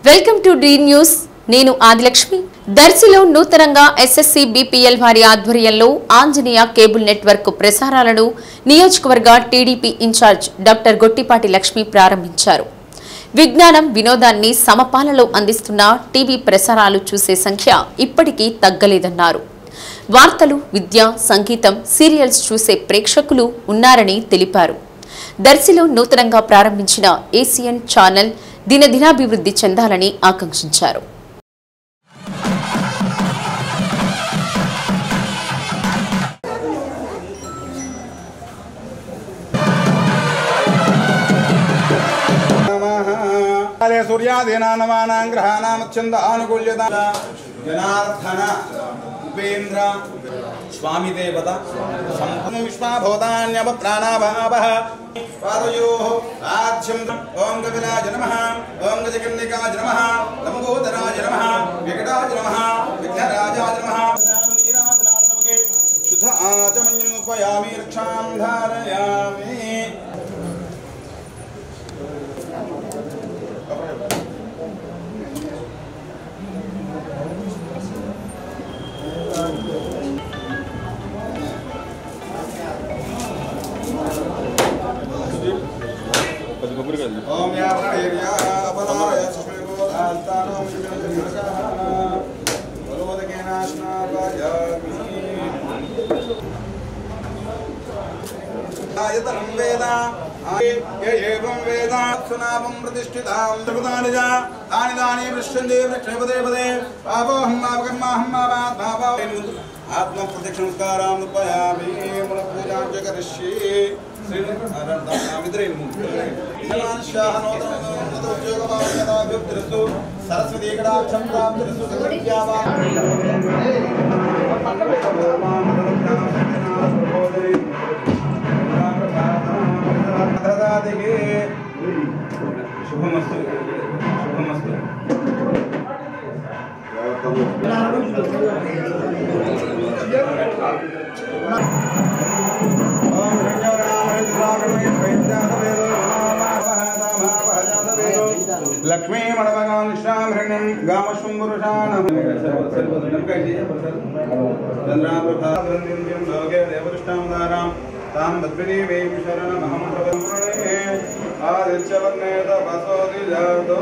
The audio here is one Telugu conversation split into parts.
Welcome to D news. నేను ఆదిలక్ష్మి. దర్శిలో నూతనంగా ఎస్ఎస్సి బీపీఎల్ వారి ఆధ్వర్యంలో ఆంజనేయ కేబుల్ నెట్వర్క్ ప్రసారాలను నియోజకవర్గ TDP incharge doctor Gottipati Lakshmi ప్రారంభించారు. విజ్ఞానం, వినోదాన్ని సమపాలలో అందిస్తున్న టీవీ ప్రసారాలు చూసే సంఖ్య ఇప్పటికీ తగ్గలేదన్నారు. వార్తలు, విద్య, సంగీతం, సీరియల్స్ చూసే ప్రేక్షకులు ఉన్నారని తెలిపారు. దర్శిలో నూతనంగా ప్రారంభించిన ఏసియన్ ఛానల్ దినదినాభివృద్ధి చెందాలని ఆకాంక్షించారు. सूर्यादीनां ग्रहाणामच्छन्द आनुकूल्यता जनार्दन उपेन्द्र स्वामी देवता संपूर्ण विश्वाभूतान्यव प्राणाभावः पादयोः राज्यं ओं कपिलाय नमः ओं गजकर्णिकाय नमः लंबोदराय नमः विकटाय नमः विघ्नराजाय नमः नीराजनाथनमुखे शुद्ध आचमन्यम् उपयामि रक्षां धारयामि. ओम यावरेर्या अपनाय सुमेगो आल्तानो मिजनजनकः बलोदकेनाश्नापायामि आयतनं वेदा ये एवं वेदा सुनामं प्रतिष्ठितां त्रिपदानिजा तानि दानि वृष्यन्ते वृक्षपदे पदे पापोऽहं पापकर्माहं पापात्मा आत्मा प्रदक्षिणस्कारां उपयामि मूलपूजां च करिष्ये. सरस्वती कटाक्षं प्राप्तिरस्तु शुभमस्तु शुभमस्तु. लक्ष्मी मणवगांशां हृण्यं गामश्वं पुरुषाणं चन्द्रावृतावृन्दिं लोके देवदृष्टां दारां तां बद्रिदेवीं शरणमहं प्रपद्ये आदित्यवर्णे तपसोऽधि जातो.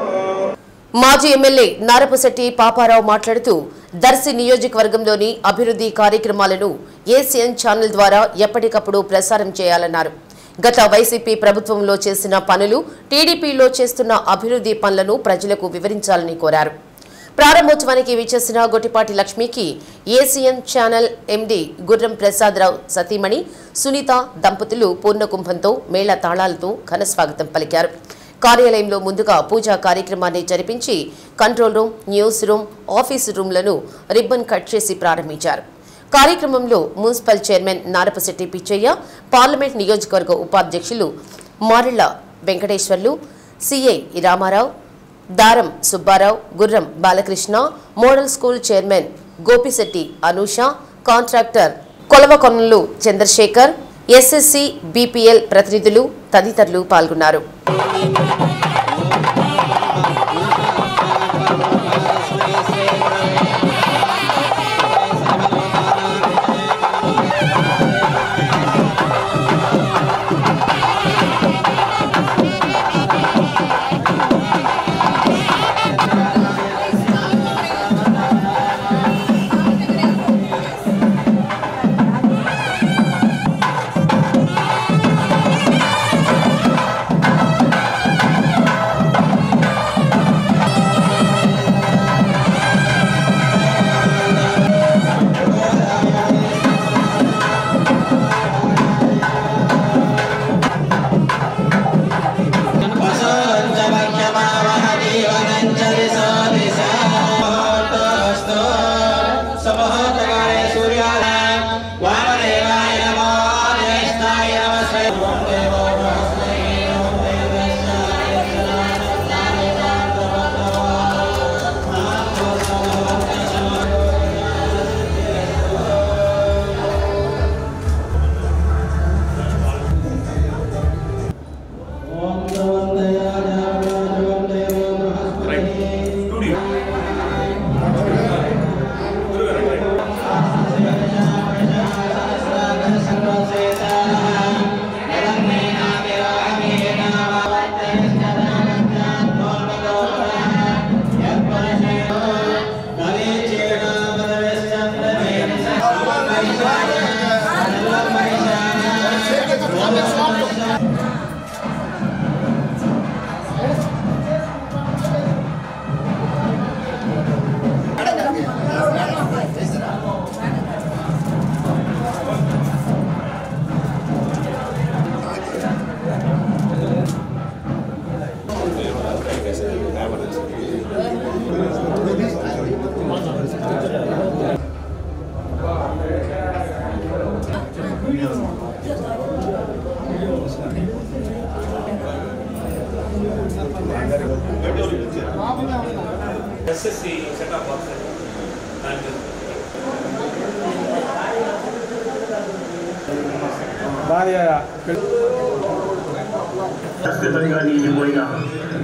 మాజీ ఎమ్మెల్యే నారపశెట్టి పాపారావు మాట్లాడుతూ దర్శి నియోజకవర్గంలోని అభివృద్ధి కార్యక్రమాలను ఏసియన్ ఛానల్ ద్వారా ఎప్పటికప్పుడు ప్రసారం చేయాలన్నారు. గత వైసీపీ ప్రభుత్వంలో చేసిన పనులు, టీడీపీలో చేస్తున్న అభివృద్ధి పనులను ప్రజలకు వివరించాలని కోరారు. ప్రారంభోత్సవానికి విచ్చేసిన గొట్టిపాటి లక్ష్మికి ఏసియన్ ఛానల్ ఎండీ గుర్రం ప్రసాదరావు సతీమణి సునీత దంపతులు పూర్ణకుంభంతో మేళ తాళాలతో ఘనస్వాగతం పలికారు. కార్యాలయంలో ముందుగా పూజా కార్యక్రమాన్ని జరిపించి control room, news room, office రూమ్లను రిబ్బన్ కట్ చేసి ప్రారంభించారు. కార్యక్రమంలో municipal chairman Narapasetti Pichchayya, parliament నియోజకవర్గ ఉపాధ్యక్షులు Marella Venkateswarlu, CI Ramarao, Daram Subbarao, Gurram Balakrishna, model school chairman Gopisetti Anusha, contractor Kolavakonalu Chandrasekhar, SSC BPL ప్రతినిధులు తదితరులు పాల్గొన్నారు.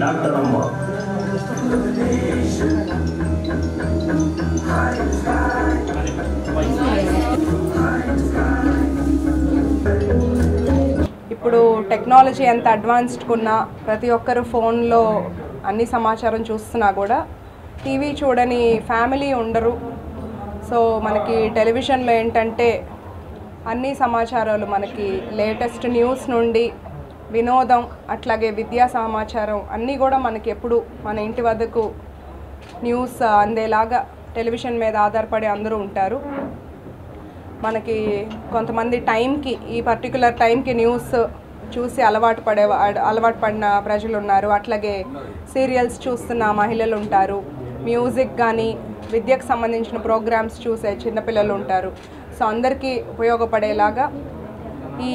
డాక్టర్ అమ్మ ఇప్పుడు టెక్నాలజీ ఎంత అడ్వాన్స్డ్గా ఉన్నా ప్రతి ఒక్కరు ఫోన్లో అన్ని సమాచారం చూస్తున్నా కూడా టీవీ చూడని ఫ్యామిలీ ఉండరు. సో మనకి టెలివిజన్లో ఏంటంటే అన్ని సమాచారాలు మనకి లేటెస్ట్ న్యూస్ నుండి వినోదం అట్లాగే విద్యా సమాచారం అన్నీ కూడా మనకి ఎప్పుడు మన ఇంటి వద్దకు న్యూస్ అందేలాగా టెలివిజన్ మీద ఆధారపడి అందరూ ఉంటారు. మనకి కొంతమంది టైంకి ఈ పర్టికులర్ టైంకి న్యూస్ చూసి అలవాటు పడిన ప్రజలు ఉన్నారు. అట్లాగే సీరియల్స్ చూస్తున్న మహిళలు ఉంటారు. మ్యూజిక్ కానీ విద్యకు సంబంధించిన ప్రోగ్రామ్స్ చూసే చిన్నపిల్లలు ఉంటారు. సో అందరికీ ఉపయోగపడేలాగా ఈ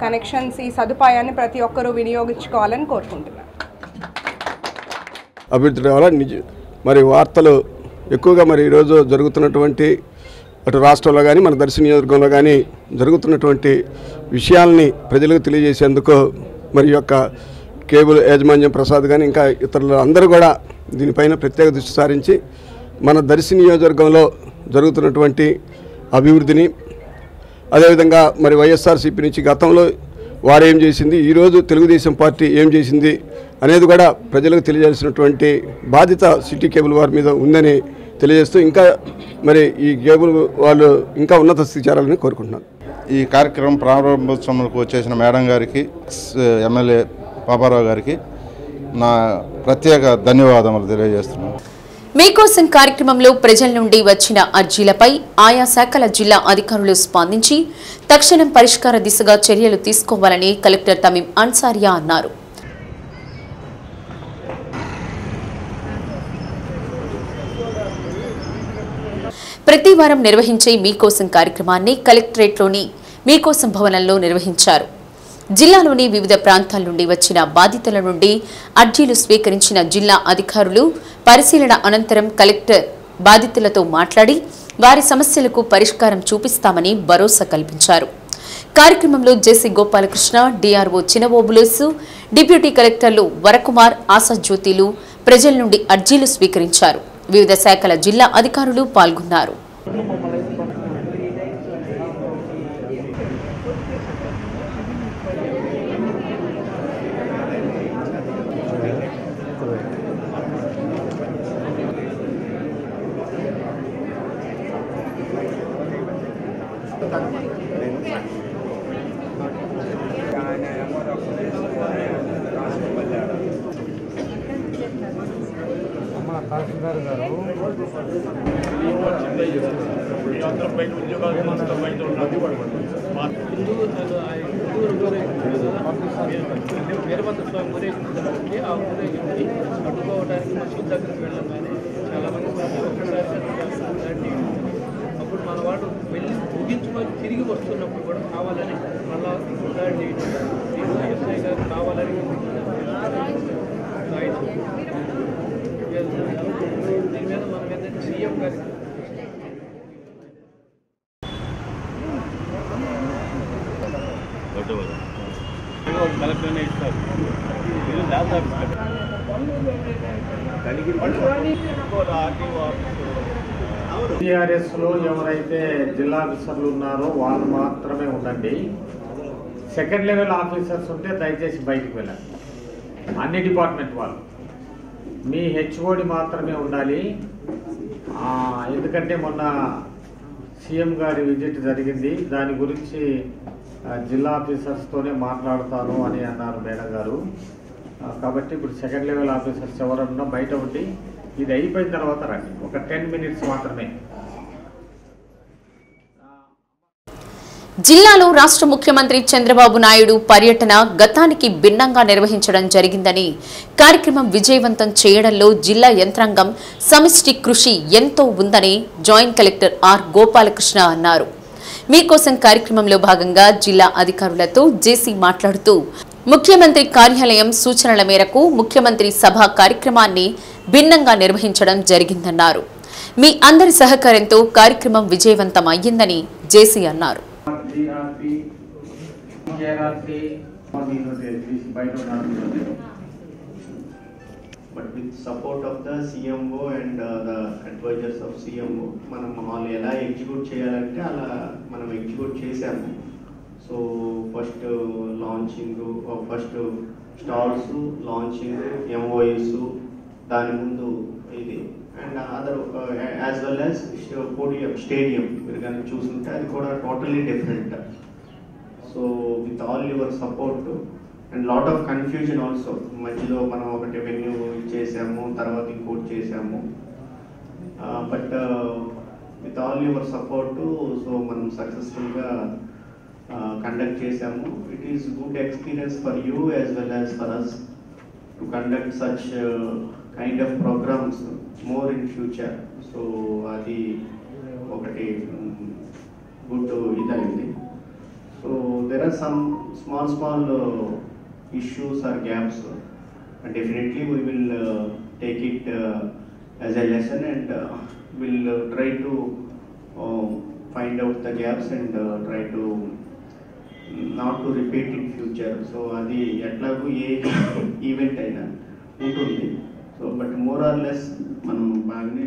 కనెక్షన్స్ ఈ సదుపాయాన్ని ప్రతి ఒక్కరూ వినియోగించుకోవాలని కోరుకుంటున్నాను. అభివృద్ధి రావాలని మరి వార్తలు ఎక్కువగా మరి ఈరోజు జరుగుతున్నటువంటి అటు రాష్ట్రంలో కానీ మన దర్శి నియోజకవర్గంలో కానీ జరుగుతున్నటువంటి విషయాల్ని ప్రజలకు తెలియజేసేందుకు మరి యొక్క కేబుల్ యాజమాన్యం ప్రసాద్ కానీ ఇంకా ఇతరులు అందరూ కూడా దీనిపైన ప్రత్యేక దృష్టి సారించి మన దర్శి నియోజకవర్గంలో జరుగుతున్నటువంటి అభివృద్ధిని అదేవిధంగా మరి వైఎస్ఆర్సీపీ నుంచి గతంలో వారేం చేసింది, ఈరోజు తెలుగుదేశం పార్టీ ఏం చేసింది అనేది కూడా ప్రజలకు తెలియజేయాల్సినటువంటి బాధ్యత సిటీ కేబుల్ వారి మీద ఉందని తెలియజేస్తూ ఇంకా మరి ఈ కేబుల్ వాళ్ళు ఇంకా ఉన్నత స్థితి చేరాలని కోరుకుంటున్నాను. ఈ కార్యక్రమం ప్రారంభోత్సవంకు వచ్చేసిన మేడం గారికి, ఎమ్మెల్యే పాపారావు గారికి నా ప్రత్యేక ధన్యవాదములు తెలియజేస్తున్నాను. మీకోసం కార్యక్రమంలో ప్రజల నుండి వచ్చిన అర్జీలపై ఆయా శాఖల జిల్లా అధికారులు స్పందించి తక్షణం పరిష్కార దిశగా చర్యలు తీసుకోవాలని కలెక్టర్ తమీం అన్సారియా అన్నారు. ప్రతి వారం నిర్వహించే మీకోసం కార్యక్రమాన్ని కలెక్టరేట్లోని మీకోసం భవనంలో నిర్వహించారు. జిల్లాలోని వివిధ ప్రాంతాల నుండి వచ్చిన బాధితుల నుండి అర్జీలు స్వీకరించిన జిల్లా అధికారులు పరిశీలన అనంతరం కలెక్టర్ బాధితులతో మాట్లాడి వారి సమస్యలకు పరిష్కారం చూపిస్తామని భరోసా కల్పించారు. కార్యక్రమంలో జేసీ గోపాలకృష్ణ, డిఆర్ఓ చినబోబులేసు, డిప్యూటీ కలెక్టర్లు వరకుమార్, ఆశాజ్యోతిలు ప్రజల నుండి అర్జీలు స్వీకరించారు. వివిధ శాఖల జిల్లా అధికారులు పాల్గొన్నారు. అడ్డుకోవడానికి మనుషుల దగ్గరికి వెళ్ళగానే చాలా మంది అప్పుడు మన వాడు వెళ్ళి ముగించుకొని తిరిగి వస్తున్నప్పుడు కూడా కావాలని మళ్ళా ఎస్ఐ గారు కావాలని దీని మీద మనం ఏంటంటే సీఎం గారికి కలెక్టర్నే ఇస్తారు. టీఆర్ఎస్లో ఎవరైతే జిల్లా ఆఫీసర్లు ఉన్నారో వాళ్ళు మాత్రమే ఉండండి. సెకండ్ లెవెల్ ఆఫీసర్స్ ఉంటే దయచేసి బయటికి వెళ్ళండి. అన్ని డిపార్ట్మెంట్ వాళ్ళు మీ హెచ్ఓడి మాత్రమే ఉండాలి. ఎందుకంటే మొన్న సీఎం గారి విజిట్ జరిగింది, దాని గురించి జిల్లా ఆఫీసర్స్తోనే మాట్లాడతాను అని అన్నారు మేడం గారు. కాబట్టి ఇప్పుడు సెకండ్ లెవెల్ ఆఫీసర్స్ ఎవరన్నా బయట ఉండి ఇది అయిపోయిన తర్వాత రండి. ఒక 10 minutes మాత్రమే. జిల్లాలో రాష్ట్ర ముఖ్యమంత్రి చంద్రబాబు నాయుడు పర్యటన గతానికి భిన్నంగా నిర్వహించడం జరిగిందని, కార్యక్రమం విజయవంతం చేయడంలో జిల్లా యంత్రాంగం సమిష్టి కృషి ఎంతో ఉందని జాయింట్ కలెక్టర్ ఆర్ గోపాలకృష్ణ అన్నారు. మీకోసం కార్యక్రమంలో భాగంగా జిల్లా అధికారులతో జేసీ మాట్లాడుతూ, ముఖ్యమంత్రి కార్యాలయం సూచనల మేరకు ముఖ్యమంత్రి సభ కార్యక్రమాన్ని భిన్నంగా నిర్వహించడం జరిగిందన్నారు. మీ అందరి సహకారంతో కార్యక్రమం విజయవంతం అయ్యిందని జేసీ అన్నారు. But with support of the CMO and the advisors of CMO, మనం వాళ్ళు ఎలా ఎగ్జిక్యూట్ చేయాలంటే అలా మనం ఎగ్జిక్యూట్ చేసాము. So first launching, first stalls launching, MOS, దాని ముందు ఇది and other as well as podium stadium మీరు కనుక చూస్తుంటే అది కూడా totally different. So with all your support and lot of confusion also, మధ్యలో మనం ఒకటి వెన్యూ చేసాము, తర్వాత ఇంకోటి చేసాము. But with all your support so మనం సక్సెస్ఫుల్గా కండక్ట్ చేసాము. It is good experience for you as well as for us to conduct such kind of programs more in future. So అది ఒకటి గుడ్ ఇదైంది. So there are some small issues or gaps. Definitely we will take it as a lesson and will try to find out the gaps and try to not to repeat in future. So adi etlagu A event అయినా ఉంటుంది. So but more or less మనం బాగానే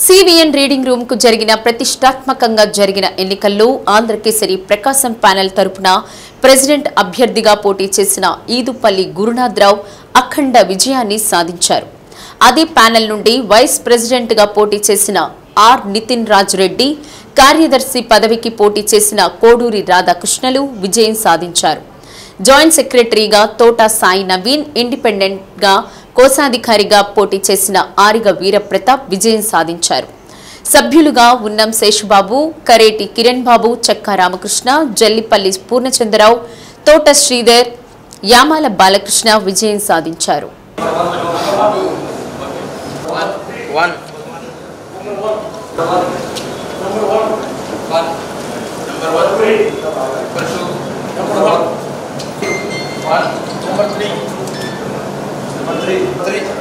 సివిఎన్ రీడింగ్ రూమ్ కు జరిగిన ప్రతిష్టాత్మకంగా జరిగిన ఎన్నికల్లో ఆంధ్రకేసరి ప్రకాశం ప్యానెల్ తరపున ప్రెసిడెంట్ అభ్యర్థిగా పోటీ చేసిన ఈదుపల్లి గురునాథరావు అఖండ విజయాన్ని సాధించారు. అదే ప్యానెల్ నుండి వైస్ ప్రెసిడెంట్ గా పోటీ చేసిన ఆర్ నితిన్ రాజ్ రెడ్డి, కార్యదర్శి పదవికి పోటీ చేసిన కోడూరి రాధాకృష్ణలు విజయం సాధించారు. జాయింట్ సెక్రటరీగా తోట సాయి నవీన్, ఇండిపెండెంట్ గా కోశాధికారిగా పోటీ చేసిన ఆరిగ వీరప్రతాప్ విజయం సాధించారు. సభ్యులుగా ఉన్నం శేషుబాబు, కరేటి కిరణ్ బాబు, చెక్కా రామకృష్ణ, జల్లిపల్లి పూర్ణచంద్రరావు, తోట శ్రీధర్, యామాల బాలకృష్ణ విజయం సాధించారు.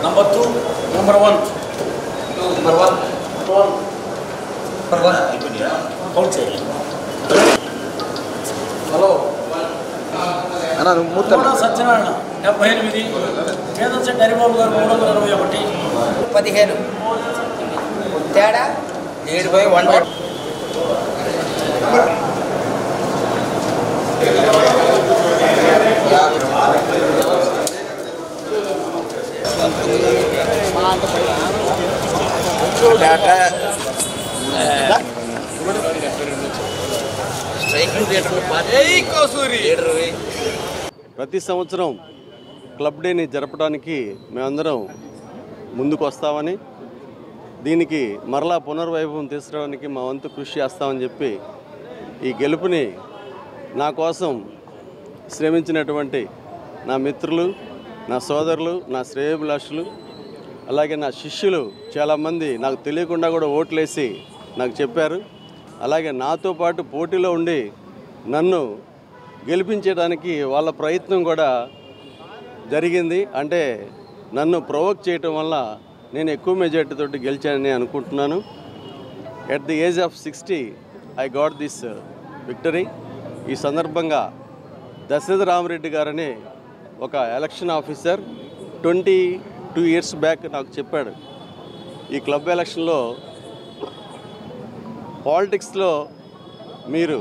Number 2, number 1. Hello Satyanarayana 78, Vedamsetti Haribabu garu 321, 15 తేడా 7/1. ప్రతి సంవత్సరం క్లబ్ డేని జరపడానికి మేమందరం ముందుకు వస్తామని, దీనికి మరలా పునర్వైభవం తీసుకురావడానికి మా వంతు కృషి చేస్తామని చెప్పి ఈ గెలుపుని నా కోసం శ్రమించినటువంటి నా మిత్రులు, నా సోదరులు, నా శ్రేయోభిలాషులు, అలాగే నా శిష్యులు చాలామంది నాకు తెలియకుండా కూడా ఓట్లేసి నాకు చెప్పారు. అలాగే నాతో పాటు పోటీలో ఉండి నన్ను గెలిపించడానికి వాళ్ళ ప్రయత్నం కూడా జరిగింది. అంటే నన్ను ప్రొవోక్ చేయటం వల్ల నేను ఎక్కువ మెజార్టీతో గెలిచానని అనుకుంటున్నాను. At the age of 60 I got this victory. ఈ సందర్భంగా దశరథ రామరెడ్డి గారని ఒక ఎలక్షన్ ఆఫీసర్ 22 years బ్యాక్ నాకు చెప్పాడు, ఈ క్లబ్ ఎలక్షన్లో పాలిటిక్స్లో మీరు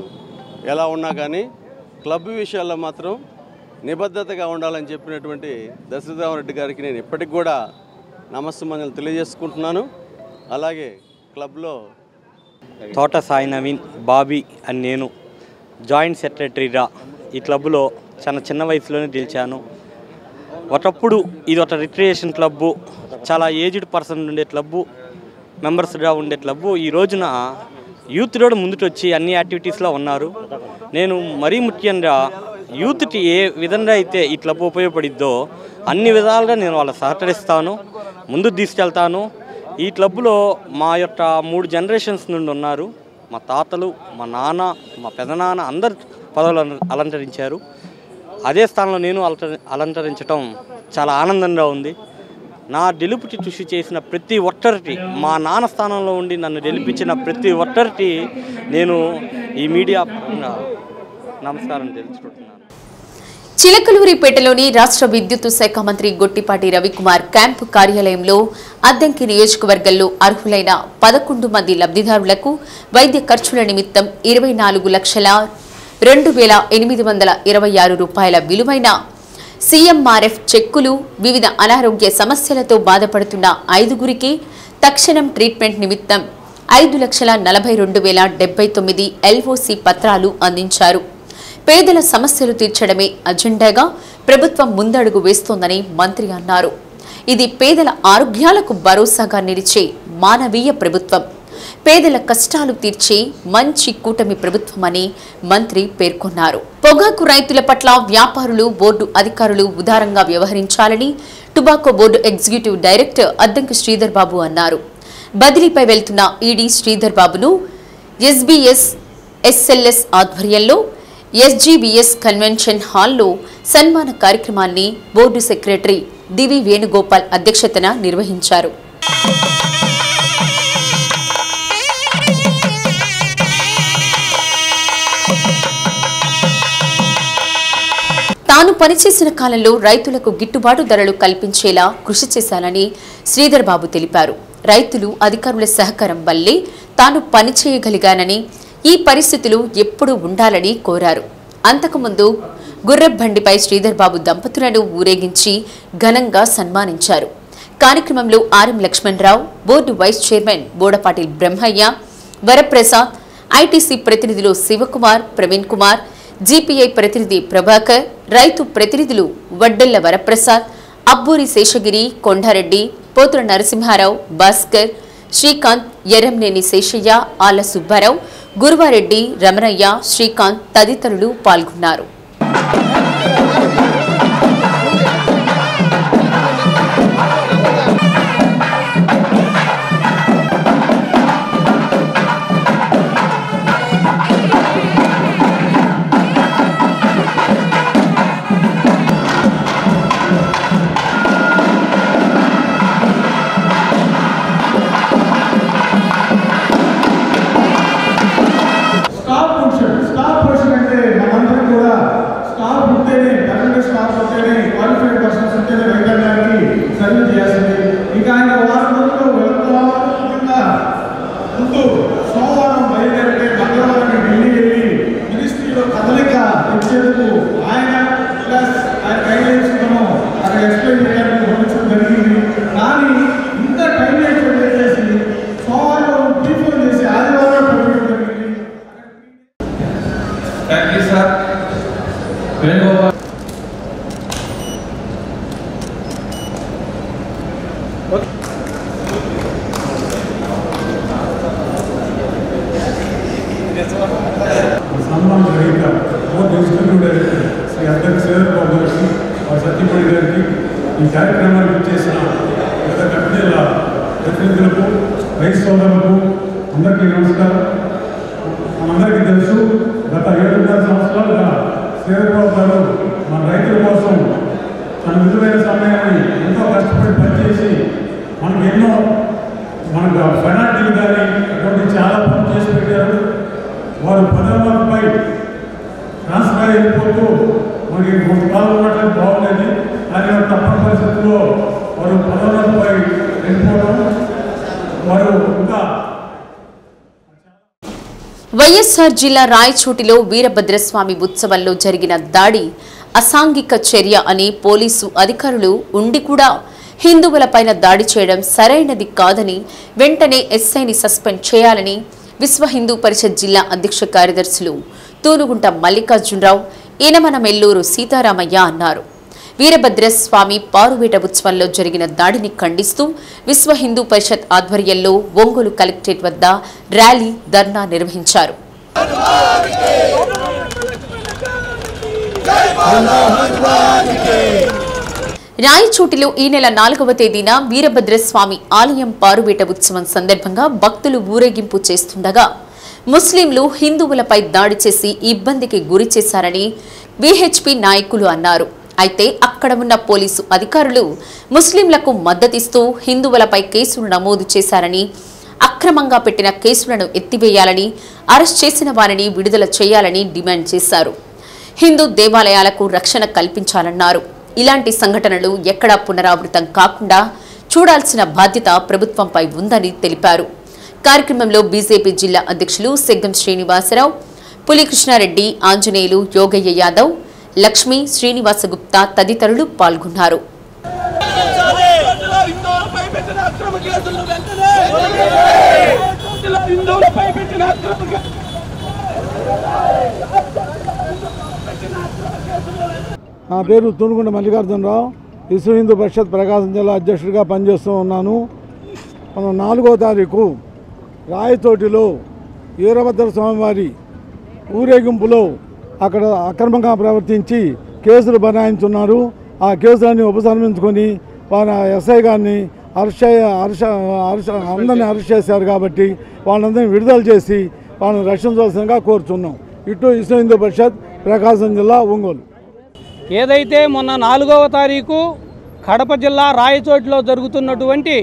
ఎలా ఉన్నా కానీ క్లబ్ విషయాల్లో మాత్రం నిబద్ధతగా ఉండాలని చెప్పినటువంటి దశరథ రామరెడ్డి గారికి నేను ఇప్పటికి కూడా నమస్సుమంజలు తెలియజేసుకుంటున్నాను. అలాగే క్లబ్లో తోట సాయి నవీన్, బాబీ అని నేను జాయింట్ సెక్రటరీగా ఈ క్లబ్లో చాలా చిన్న వయసులోనే గెలిచాను. ఒకప్పుడు ఇది ఒక రిక్రియేషన్ క్లబ్బు, చాలా ఏజ్డ్ పర్సన్ ఉండే క్లబ్బు, మెంబర్స్గా ఉండే క్లబ్బు. ఈ రోజున యూత్లో ముందుకు వచ్చి అన్ని యాక్టివిటీస్లో ఉన్నారు. నేను మరీ ముఖ్యంగా యూత్కి ఏ విధంగా అయితే ఈ క్లబ్ ఉపయోగపడిద్దో అన్ని విధాలుగా నేను వాళ్ళకి సహకరిస్తాను, ముందుకు తీసుకెళ్తాను. ఈ క్లబ్లో మా యొక్క 3 జనరేషన్స్ నుండి ఉన్నారు. మా తాతలు, మా నాన్న, మా పెదనాన్న అందరు పదవులు అలంకరించారు. అదే స్థానంలో నేను అలంకరించడం చాలా ఆనందంగా ఉంది. నా గెలుపుకి కృషి చేసిన ప్రతి ఒక్కరికి, మా నాన్న స్థానంలో ఉండి నన్ను గెలిపించిన ప్రతి ఒక్కరికి నేను ఈ మీడియా నమస్కారం తెలుసుకుంటున్నాను. చిలకలూరిపేటలోని రాష్ట్ర విద్యుత్ శాఖ మంత్రి గొట్టిపాటి రవికుమార్ క్యాంపు కార్యాలయంలో అద్దంకి నియోజకవర్గంలో అర్హులైన 11 మంది లబ్ధిదారులకు వైద్య ఖర్చుల నిమిత్తం 24,02,826 రూపాయల విలువైన సీఎంఆర్ఎఫ్ చెక్కులు, వివిధ అనారోగ్య సమస్యలతో బాధపడుతున్న 5గురికి తక్షణం ట్రీట్మెంట్ నిమిత్తం 5,42,079 LOC పత్రాలు అందించారు. పేదల సమస్యలు తీర్చడమే అజెండాగా ప్రభుత్వం ముందడుగు వేస్తోందని మంత్రి అన్నారు. ఇది పేదల ఆరోగ్యాలకు భరోసాగా నిలిచే మానవీయ ప్రభుత్వం, పేదల కష్టాలు తీర్చే మంచి కూటమి ప్రభుత్వమని మంత్రి పేర్కొన్నారు. పొగాకు రైతుల పట్ల వ్యాపారులు, బోర్డు అధికారులు ఉదారంగా వ్యవహరించాలని tobacco board executive director Addanki Sridhar Babu అన్నారు. బదిలీపై వెళ్తున్న ఈడీ శ్రీధర్ బాబును ఎస్బీఎస్ ఎస్ఎల్ఎస్ ఆధ్వర్యంలో ఎస్జీబీఎస్ కన్వెన్షన్ హాల్లో సన్మాన కార్యక్రమాన్ని బోర్డు సెక్రటరీ దివి వేణుగోపాల్ అధ్యక్షతన నిర్వహించారు. తాను పనిచేసిన కాలంలో రైతులకు గిట్టుబాటు ధరలు కల్పించేలా కృషి చేశానని శ్రీధర్ బాబు తెలిపారు. రైతులు, అధికారుల సహకారం వల్లే తాను పనిచేయగలిగానని, ఈ పరిస్థితులు ఎప్పుడూ ఉండాలని కోరారు. అంతకుముందు గుర్రబండిపై శ్రీధర్ బాబు దంపతులను ఊరేగించి ఘనంగా సన్మానించారు. కార్యక్రమంలో RM Lakshmanarao, board vice chairman Bodapatil Brahmaiah, Varaprasad, ITC ప్రతినిధులు శివకుమార్, ప్రవీణ్ కుమార్, జీపీఐ ప్రతినిధి ప్రభాకర్, రైతు ప్రతినిధులు వడ్డెల్ల వరప్రసాద్, అబ్బూరి శేషగిరి, కొండారెడ్డి, పోతుల నరసింహారావు, భాస్కర్, శ్రీకాంత్, ఎర్రంనేని శేషయ్య, ఆల సుబ్బారావు, గురువారెడ్డి, రమణయ్య, శ్రీకాంత్ తదితరులు పాల్గొన్నారు. ఈ కార్యక్రమానికి చేసిన గత కంపెనీల ప్రతినిధులకు, రైతు సోదరులకు అందరికీ నమస్కారం. మనందరికీ తెలుసు, గత 7.5 సంవత్సరాలుగా శ్రీధర్బాబు గారు మన రైతుల కోసం తన విలువైన సమయాన్ని ఎంతో కష్టపడి పనిచేసి మనకు ఫైనాన్షియల్ కానీ అటువంటి చాలా పనులు చేసి పెట్టారు. వారు 10వ వంతుపై ట్రాన్స్ఫర్ అయిపోతూ మనకి కొంతకాలం ఉండటం బాగుండేది. కానీ తప్పని పరిస్థితుల్లో వారు 10వ వంతుపై వెళ్ళిపోవడం వారు ఇంకా. వైఎస్ఆర్ జిల్లా రాయచోటిలో వీరభద్రస్వామి ఉత్సవంలో జరిగిన దాడి అసాంఘిక చర్య అని పోలీసు అధికారులు ఉండి కూడా హిందువులపైన దాడి చేయడం సరైనది కాదని, వెంటనే ఎస్ఐని సస్పెండ్ చేయాలని విశ్వ హిందూ పరిషత్ జిల్లా అధ్యక్ష కార్యదర్శులు తూనుగుంట మల్లికార్జునరావు, ఈనమనమెల్లూరు సీతారామయ్య అన్నారు. వీరభద్రస్వామి పారువేట ఉత్సవంలో జరిగిన దాడిని ఖండిస్తూ విశ్వ హిందూ పరిషత్ ఆధ్వర్యంలో ఒంగోలు కలెక్టరేట్ వద్ద ర్యాలీ, ధర్నా నిర్వహించారు. రాయచోటిలో ఈ నెల 4వ తేదీన వీరభద్రస్వామి ఆలయం పారువేట ఉత్సవం సందర్భంగా భక్తులు ఊరేగింపు చేస్తుండగా ముస్లింలు హిందువులపై దాడి చేసి ఇబ్బందికి గురి చేశారని విహెచ్పి నాయకులు అన్నారు. అయితే అక్కడ ఉన్న పోలీసు అధికారులు ముస్లింలకు మద్దతిస్తూ హిందువులపై కేసులు నమోదు చేశారని, అక్రమంగా పెట్టిన కేసులను ఎత్తివేయాలని, అరెస్ట్ చేసిన వారిని విడుదల చేయాలని డిమాండ్ చేశారు. హిందూ దేవాలయాలకు రక్షణ కల్పించాలన్నారు. ఇలాంటి సంఘటనలు ఎక్కడా పునరావృతం కాకుండా చూడాల్సిన బాధ్యత ప్రభుత్వంపై ఉందని తెలిపారు. కార్యక్రమంలో బీజేపీ జిల్లా అధ్యక్షులు సెగ్గం శ్రీనివాసరావు, పులికృష్ణారెడ్డి, ఆంజనేయులు, యోగయ్య యాదవ్, లక్ష్మి, శ్రీనివాసగుప్తా తదితరులు పాల్గొన్నారు. నా పేరు తునుగుండ మల్లికార్జునరావు, విశ్వ హిందూ పరిషత్ ప్రకాశం జిల్లా అధ్యక్షుడిగా పనిచేస్తూ ఉన్నాను. మనం 4వ తారీఖు రాయచోటిలో వీరభద్ర స్వామివారి ఊరేగింపులో అక్కడ అక్రమంగా ప్రవర్తించి కేసులు బనాయించున్నారు. ఆ కేసులన్నీ ఉపసంహరించుకొని వాళ్ళ ఎస్ఐ గారిని అందరినీ అరెస్ట్ చేశారు. కాబట్టి వాళ్ళందరినీ విడుదల చేసి వాళ్ళని రక్షించవలసిందిగా కోరుతున్నాం. ఇటు విశ్వ హిందూ పరిషత్ ప్రకాశం జిల్లా ఒంగోలు. ఏదైతే మొన్న 4వ తారీఖు కడప జిల్లా రాయచోటిలో జరుగుతున్నటువంటి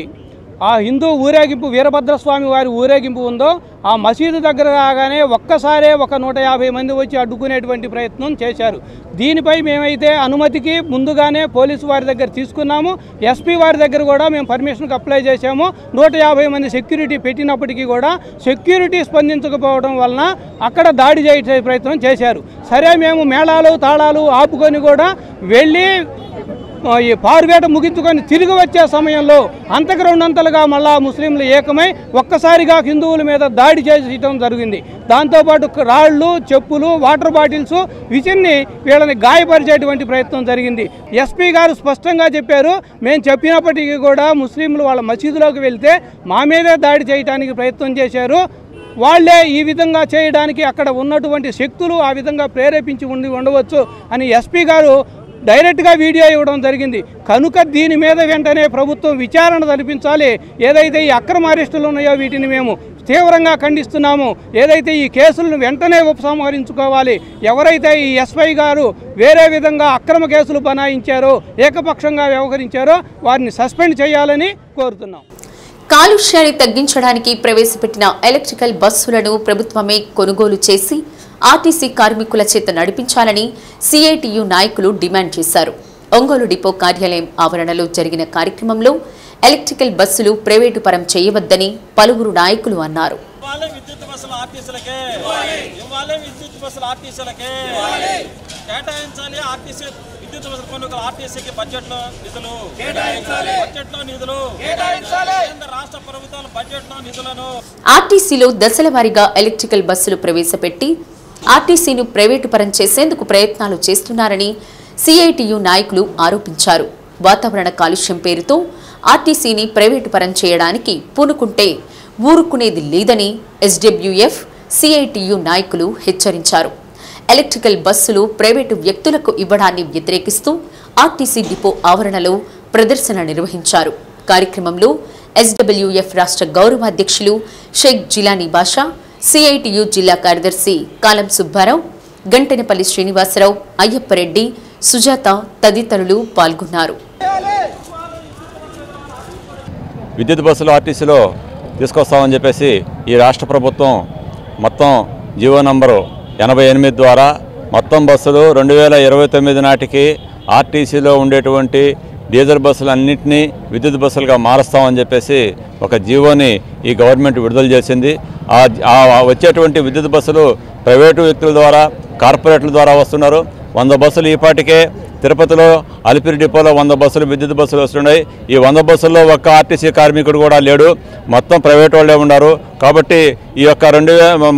ఆ హిందూ ఊరేగింపు, వీరభద్రస్వామి వారి ఊరేగింపు ఉందో ఆ మసీదు దగ్గర రాగానే ఒక్కసారే 150 మంది వచ్చి అడ్డుకునేటువంటి ప్రయత్నం చేశారు. దీనిపై మేమైతే అనుమతికి ముందుగానే పోలీసు వారి దగ్గర తీసుకున్నాము. ఎస్పీ వారి దగ్గర కూడా మేము పర్మిషన్కి అప్లై చేశాము. 150 మంది సెక్యూరిటీ పెట్టినప్పటికీ కూడా సెక్యూరిటీ స్పందించకపోవడం వలన అక్కడ దాడి చేసే ప్రయత్నం చేశారు. సరే, మేము మేళాలు తాళాలు ఆపుకొని కూడా వెళ్ళి ఈ పారువేట ముగించుకొని తిరిగి వచ్చే సమయంలో అంతకు రెండంతలుగా మళ్ళా ముస్లింలు ఏకమై ఒక్కసారిగా హిందువుల మీద దాడి చేయడం జరిగింది. దాంతోపాటు రాళ్ళు, చెప్పులు, వాటర్ బాటిల్స్ విసిన్ని వీళ్ళని గాయపరిచేటువంటి ప్రయత్నం జరిగింది. ఎస్పీ గారు స్పష్టంగా చెప్పారు, మేము చెప్పినప్పటికీ కూడా ముస్లింలు వాళ్ళ మసీదులోకి వెళ్తే మా మీదే దాడి చేయడానికి ప్రయత్నం చేశారు. వాళ్లే ఈ విధంగా చేయడానికి అక్కడ ఉన్నటువంటి శక్తులు ఆ విధంగా ప్రేరేపించి ఉండవచ్చు అని ఎస్పీ గారు డైరెక్ట్గా వీడియో ఇవ్వడం జరిగింది. కనుక దీని మీద వెంటనే ప్రభుత్వం విచారణ జరిపించాలి. ఏదైతే ఈ అక్రమ అరెస్టులు ఉన్నాయో వీటిని మేము తీవ్రంగా ఖండిస్తున్నాము. ఏదైతే ఈ కేసులను వెంటనే ఉపసంహరించుకోవాలి. ఎవరైతే ఈ ఎస్ఐ గారు వేరే విధంగా అక్రమ కేసులు బనాయించారో, ఏకపక్షంగా వ్యవహరించారో వారిని సస్పెండ్ చేయాలని కోరుతున్నాం. కాలుష్యాన్ని తగ్గించడానికి ప్రవేశపెట్టిన ఎలక్ట్రికల్ బస్సులను ప్రభుత్వమే కొనుగోలు చేసి ఆర్టీసీ కార్మికుల చేత నడిపించాలని సిఐటియు నాయకులు డిమాండ్ చేశారు. ఒంగోలు డిపో కార్యాలయం ఆవరణలో జరిగిన కార్యక్రమంలో ఎలక్ట్రికల్ బస్సులు ప్రైవేటు పరం చేయవద్దని పలువురు నాయకులు అన్నారు. ఆర్టీసీలో దశల వారీగా ఎలక్ట్రికల్ బస్సులు ప్రవేశపెట్టి ఆర్టీసీను ప్రైవేటు పరం చేసేందుకు ప్రయత్నాలు చేస్తున్నారని సిఐటియు నాయకులు ఆరోపించారు. వాతావరణ కాలుష్యం పేరుతో ఆర్టీసీని ప్రైవేటు పరం చేయడానికి పూనుకుంటే ఊరుకునేది లేదని ఎస్డబ్ల్యూఎఫ్, సిఐటియు నాయకులు హెచ్చరించారు. ఎలక్ట్రికల్ బస్సులు ప్రైవేటు వ్యక్తులకు ఇవ్వడాన్ని వ్యతిరేకిస్తూ ఆర్టీసీ డిపో ఆవరణలో ప్రదర్శన నిర్వహించారు. కార్యక్రమంలో ఎస్డబ్ల్యూఎఫ్ రాష్ట్ర గౌరవ అధ్యక్షులు షేక్ జిలానీ బాషా, సిఐటియు జిల్లా కార్యదర్శి కాలం సుబ్బారావు, గంటెనపల్లి శ్రీనివాసరావు, అయ్యప్పరెడ్డి, సుజాత తదితరులు పాల్గొన్నారు. విద్యుత్ బస్సులు ఆర్టీసీలో తీసుకొస్తామని చెప్పేసి ఈ రాష్ట్ర ప్రభుత్వం మొత్తం జీవో నంబరు 88 ద్వారా మొత్తం బస్సులు 2029 నాటికి ఆర్టీసీలో ఉండేటువంటి డీజిల్ బస్సులన్నింటినీ విద్యుత్ బస్సులుగా మారుస్తామని చెప్పేసి ఒక జీవోని ఈ గవర్నమెంట్ విడుదల చేసింది. వచ్చేటువంటి విద్యుత్ బస్సులు ప్రైవేటు వ్యక్తుల ద్వారా, కార్పొరేట్ల ద్వారా వస్తున్నారు. 100 బస్సులు ఈపాటికే తిరుపతిలో అలిపిరి డిపోలో 100 బస్సులు విద్యుత్ బస్సులు వస్తున్నాయి. ఈ 100 బస్సుల్లో ఒక్క ఆర్టీసీ కార్మికుడు కూడా లేడు, మొత్తం ప్రైవేట్ వాళ్ళే ఉన్నారు. కాబట్టి ఈ యొక్క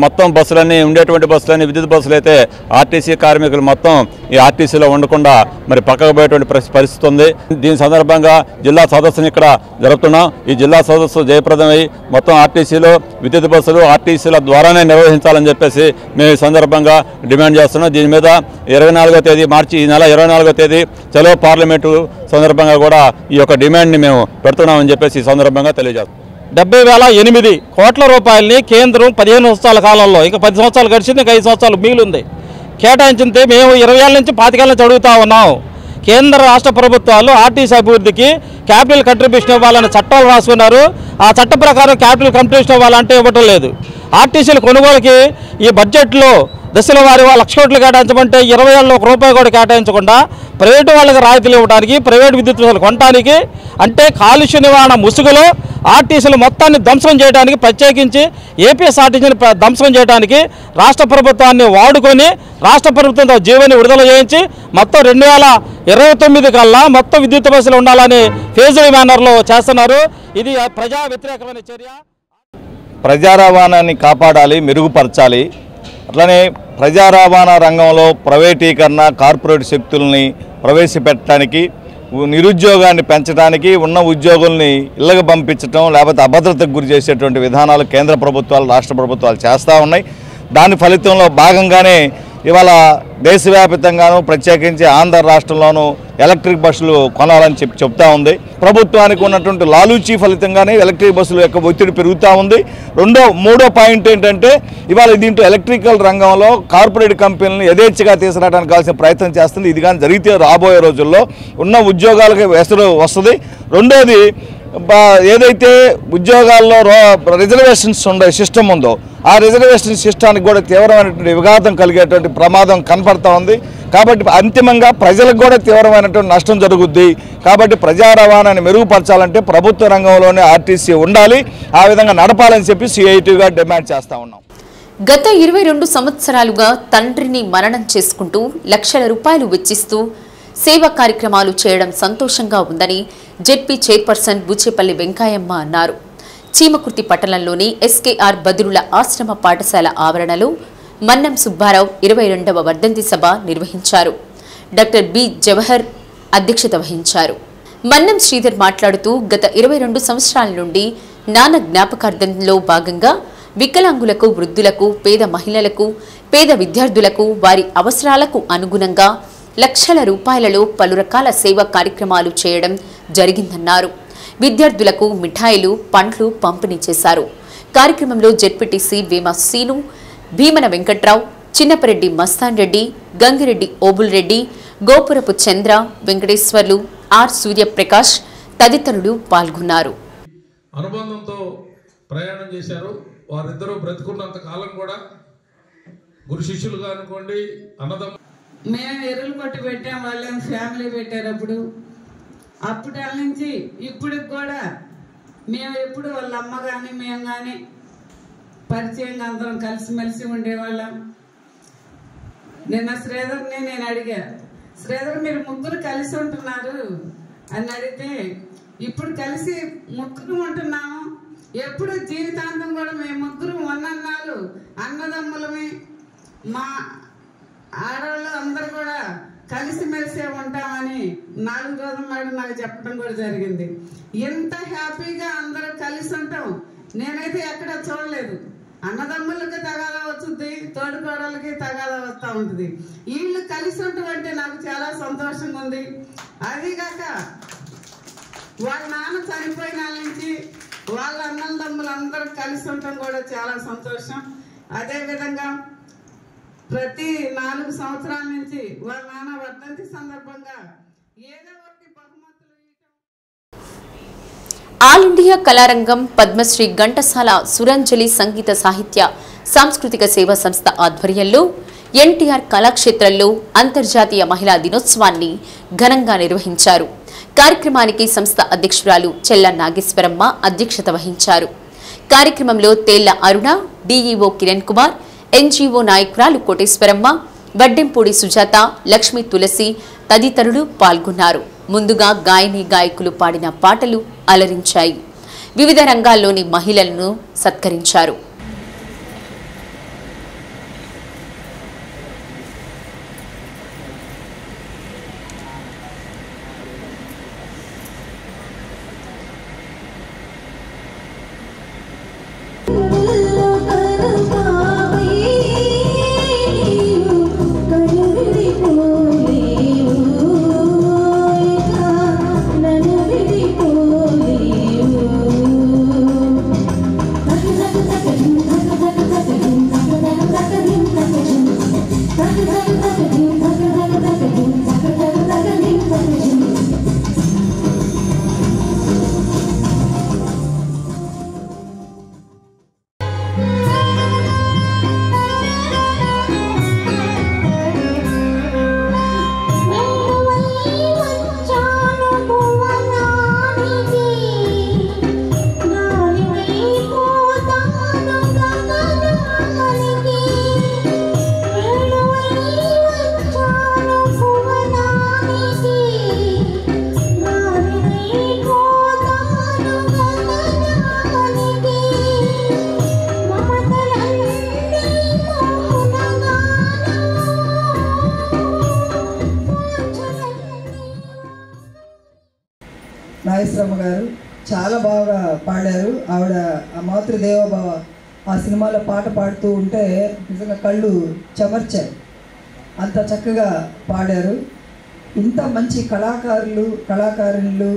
మొత్తం బస్సులన్నీ ఉండేటువంటి బస్సులన్నీ విద్యుత్ బస్సులు అయితే ఆర్టీసీ కార్మికులు మొత్తం ఈ ఆర్టీసీలో ఉండకుండా మరి పక్కకు పోయేటువంటి పరిస్థితి ఉంది. దీని సందర్భంగా జిల్లా సదస్సుని ఇక్కడ జరుపుతున్నాం. ఈ జిల్లా సదస్సు జయప్రదమై మొత్తం ఆర్టీసీలో విద్యుత్ బస్సులు ఆర్టీసీల ద్వారానే నిర్వహించాలని చెప్పేసి మేము ఈ సందర్భంగా డిమాండ్ చేస్తున్నాం. దీని మీద 24వ తేదీ మార్చి ఈ నెల 24వ తేదీ చలో పార్లమెంటు సందర్భంగా కూడా ఈ యొక్క డిమాండ్ని మేము పెడుతున్నామని చెప్పేసి ఈ సందర్భంగా తెలియజేస్తాం. 70,008 కోట్ల రూపాయలని కేంద్రం 15 సంవత్సరాల కాలంలో, ఇంకా 10 సంవత్సరాలు గడిచింది, ఇంకా 5 సంవత్సరాలు మిగిలింది కేటాయించింది. మేము 20 ఏళ్ళ నుంచి 25 ఏళ్ళ నుంచి అడుగుతా ఉన్నాం. కేంద్ర రాష్ట్ర ప్రభుత్వాలు ఆర్టీసీ అభివృద్ధికి క్యాపిటల్ కంట్రిబ్యూషన్ ఇవ్వాలని చట్టాలు రాసుకున్నారు. ఆ చట్ట ప్రకారం క్యాపిటల్ కంట్రిబ్యూషన్ ఇవ్వాలంటే ఇవ్వటం లేదు. ఆర్టీసీల కొనుగోలుకి ఈ బడ్జెట్లో దశల వారి 1,00,000 కోట్లు కేటాయించమంటే 20 ఏళ్ళలో ₹1 కూడా కేటాయించకుండా ప్రైవేటు వాళ్ళకి రాయితీలు ఇవ్వడానికి, ప్రైవేటు విద్యుత్ బస్సులు కొనడానికి, అంటే కాలుష్య నివారణ ముసుగులో ఆర్టీసీలు మొత్తాన్ని ధ్వంసం చేయడానికి, ప్రత్యేకించి ఏపీఎస్ఆర్టీసీని ధ్వంసం చేయడానికి రాష్ట్ర ప్రభుత్వాన్ని వాడుకొని రాష్ట్ర ప్రభుత్వంతో జీవోని విడుదల చేయించి మొత్తం 2029 కల్లా మొత్తం విద్యుత్ బస్సులు ఉండాలని ఫేజ్డ్ మేనర్లో చేస్తున్నారు. ఇది ప్రజా వ్యతిరేకమైన చర్య. ప్రజా రవాణాన్ని కాపాడాలి, మెరుగుపరచాలి. అట్లనే ప్రజా రవాణా రంగంలో ప్రైవేటీకరణ, కార్పొరేట్ శక్తుల్ని ప్రవేశపెట్టడానికి, నిరుద్యోగాన్ని పెంచడానికి, ఉన్న ఉద్యోగుల్ని ఇళ్ళకు పంపించడం, లేకపోతే అభద్రతకు గురి చేసేటువంటి విధానాలు కేంద్ర ప్రభుత్వాలు, రాష్ట్ర ప్రభుత్వాలు చేస్తూ ఉన్నాయి. దాని ఫలితంలో భాగంగానే ఇవాళ దేశవ్యాప్తంగానూ ప్రత్యేకించి ఆంధ్ర రాష్ట్రంలోనూ ఎలక్ట్రిక్ బస్సులు కొనాలని చెప్తా ఉంది. ప్రభుత్వానికి ఉన్నటువంటి లాలూచీ ఫలితంగానే ఎలక్ట్రిక్ బస్సుల యొక్క ఒత్తిడి పెరుగుతూ ఉంది. మూడో పాయింట్ ఏంటంటే ఇవాళ దీంట్లో ఎలక్ట్రికల్ రంగంలో కార్పొరేట్ కంపెనీలను యథేచ్ఛగా తీసుకురావడానికి కావాల్సిన ప్రయత్నం చేస్తుంది. ఇది కానీ జరిగితే రాబోయే రోజుల్లో ఉన్న ఉద్యోగాలకు వెసురు వస్తుంది. రెండోది, ఏదైతే ఉద్యోగాల్లో రిజర్వేషన్స్ ఉండే సిస్టమ్ ఉందో ఆ రిజర్వేషన్ సిస్టానికి కూడా తీవ్రమైనటువంటి విఘాతం కలిగేటువంటి ప్రమాదం కనపడతా ఉంది. కాబట్టి అంతిమంగా ప్రజలకు కూడా తీవ్రమైనటువంటి నష్టం జరుగుద్ది. కాబట్టి ప్రజా రవాణాన్ని మెరుగుపరచాలంటే ప్రభుత్వ రంగంలోనే ఆర్టీసీ ఉండాలి, ఆ విధంగా నడపాలని చెప్పి సిఐటిగా డిమాండ్ చేస్తూ ఉన్నాం. గత 22 సంవత్సరాలుగా తండ్రిని మరణం చేసుకుంటూ లక్షల రూపాయలు వెచ్చిస్తూ సేవా కార్యక్రమాలు చేయడం సంతోషంగా ఉందని జెడ్పీ చైర్పర్సన్ బుచ్చేపల్లి వెంకయ్యమ్మ అన్నారు. చీమకుర్తి పట్టణంలోని ఎస్కేఆర్ బదురుల ఆశ్రమ పాఠశాల ఆవరణలో మన్నం సుబ్బారావు 22వ వర్ధంతి సభ నిర్వహించారు. డాక్టర్ బి జవహర్ అధ్యక్షత వహించారు. మన్నం శ్రీధర్ మాట్లాడుతూ గత 22 సంవత్సరాల నుండి నాన్న జ్ఞాపకార్థంలో భాగంగా వికలాంగులకు, వృద్ధులకు, పేద మహిళలకు, పేద విద్యార్థులకు వారి అవసరాలకు అనుగుణంగా లక్షల రూపాయలలో పలు రకాల సేవా కార్యక్రమాలు చేయడం జరిగిందన్నారు. విద్యార్థులకు మిఠాయిలు, పండ్లు పంపిణీ చేశారు. కార్యక్రమంలో జెడ్పీటీసీ వేమ సీను, భీమన వెంకట్రావు, చిన్నపరెడ్డి మస్తాన్ రెడ్డి, గంగిరెడ్డి ఓబుల్ రెడ్డి, గోపురపు చంద్ర, వెంకటేశ్వర్లు, ఆర్ సూర్యప్రకాష్ తదితరులు పాల్గొన్నారు. అనుబంధంతో ప్రయాణం చేశారు. వారిద్దరూ బ్రతుకున్నంత కాలం కూడా గురు శిష్యులుగా అనుకోండి, అన్నదమ్ములు. మేము ఎరువులు కొట్టి పెట్టాం, వాళ్ళేం ఫ్యామిలీ పెట్టారు. అప్పటి నుంచి ఇప్పటికి కూడా మేము ఎప్పుడు వాళ్ళ అమ్మ కానీ మేము కానీ పరిచయంగా అందరం కలిసిమెలిసి ఉండేవాళ్ళం. నిన్న శ్రీధర్ని నేను అడిగా, శ్రీధర్ మీరు ముగ్గురు కలిసి ఉంటున్నారు అని అడిగితే, ఇప్పుడు కలిసి ముగ్గురు ఉంటున్నాము, ఎప్పుడు జీవితాంతం కూడా మేము ముగ్గురు ఉన్నన్నాళ్ళు అన్నదమ్ములమే, మా ఆడవాళ్ళు అందరూ కూడా కలిసిమెలిసే ఉంటామని 4 రోజుల నాడు నాకు చెప్పడం కూడా జరిగింది. ఎంత హ్యాపీగా అందరూ కలిసి ఉంటాం నేనైతే ఎక్కడ చూడలేదు. అన్నదమ్ములకి తగాదా వస్తుంది, తోడుకోడలకి తగాదా వస్తూ ఉంటుంది. వీళ్ళు కలిసి ఉండటం అంటే నాకు చాలా సంతోషంగా ఉంది. అదిగాక వాళ్ళ నాన్న చనిపోయిన నుంచి వాళ్ళ అన్నదమ్ములు అందరూ కలిసి ఉండటం కూడా చాలా సంతోషం. అదేవిధంగా ప్రతి 4 సంవత్సరాల నుంచి వాళ్ళ నాన్న వర్ధంతి సందర్భంగా ఏదో ఒకటి బహుమతులు. ఆల్ ఇండియా కళారంగం పద్మశ్రీ ఘంటసాల సురంజలి సంగీత సాహిత్య సాంస్కృతిక సేవా సంస్థ ఆధ్వర్యంలో ఎన్టీఆర్ కళాక్షేత్రంలో అంతర్జాతీయ మహిళా దినోత్సవాన్ని ఘనంగా నిర్వహించారు. కార్యక్రమానికి సంస్థ అధ్యక్షురాలు చెల్ల నాగేశ్వరమ్మ అధ్యక్షత వహించారు. కార్యక్రమంలో తేళ్ల అరుణ, డీఈఓ కిరణ్ కుమార్, ఎన్జీఓ నాయకురాలు కోటేశ్వరమ్మ, వడ్డెంపూడి సుజాత, లక్ష్మీ తులసి తదితరులు పాల్గొన్నారు. ముందుగా గాయని గాయకులు పాడిన పాటలు అలరించాయి. వివిధ రంగాల్లోని మహిళలను సత్కరించారు. నాగేశ్వరమ్మ గారు చాలా బాగా పాడారు. ఆవిడ ఆ మాతృదేవోభవ ఆ సినిమాలో పాట పాడుతూ ఉంటే నిజంగా కళ్ళు చెమర్చాయి, అంత చక్కగా పాడారు. ఇంత మంచి కళాకారులు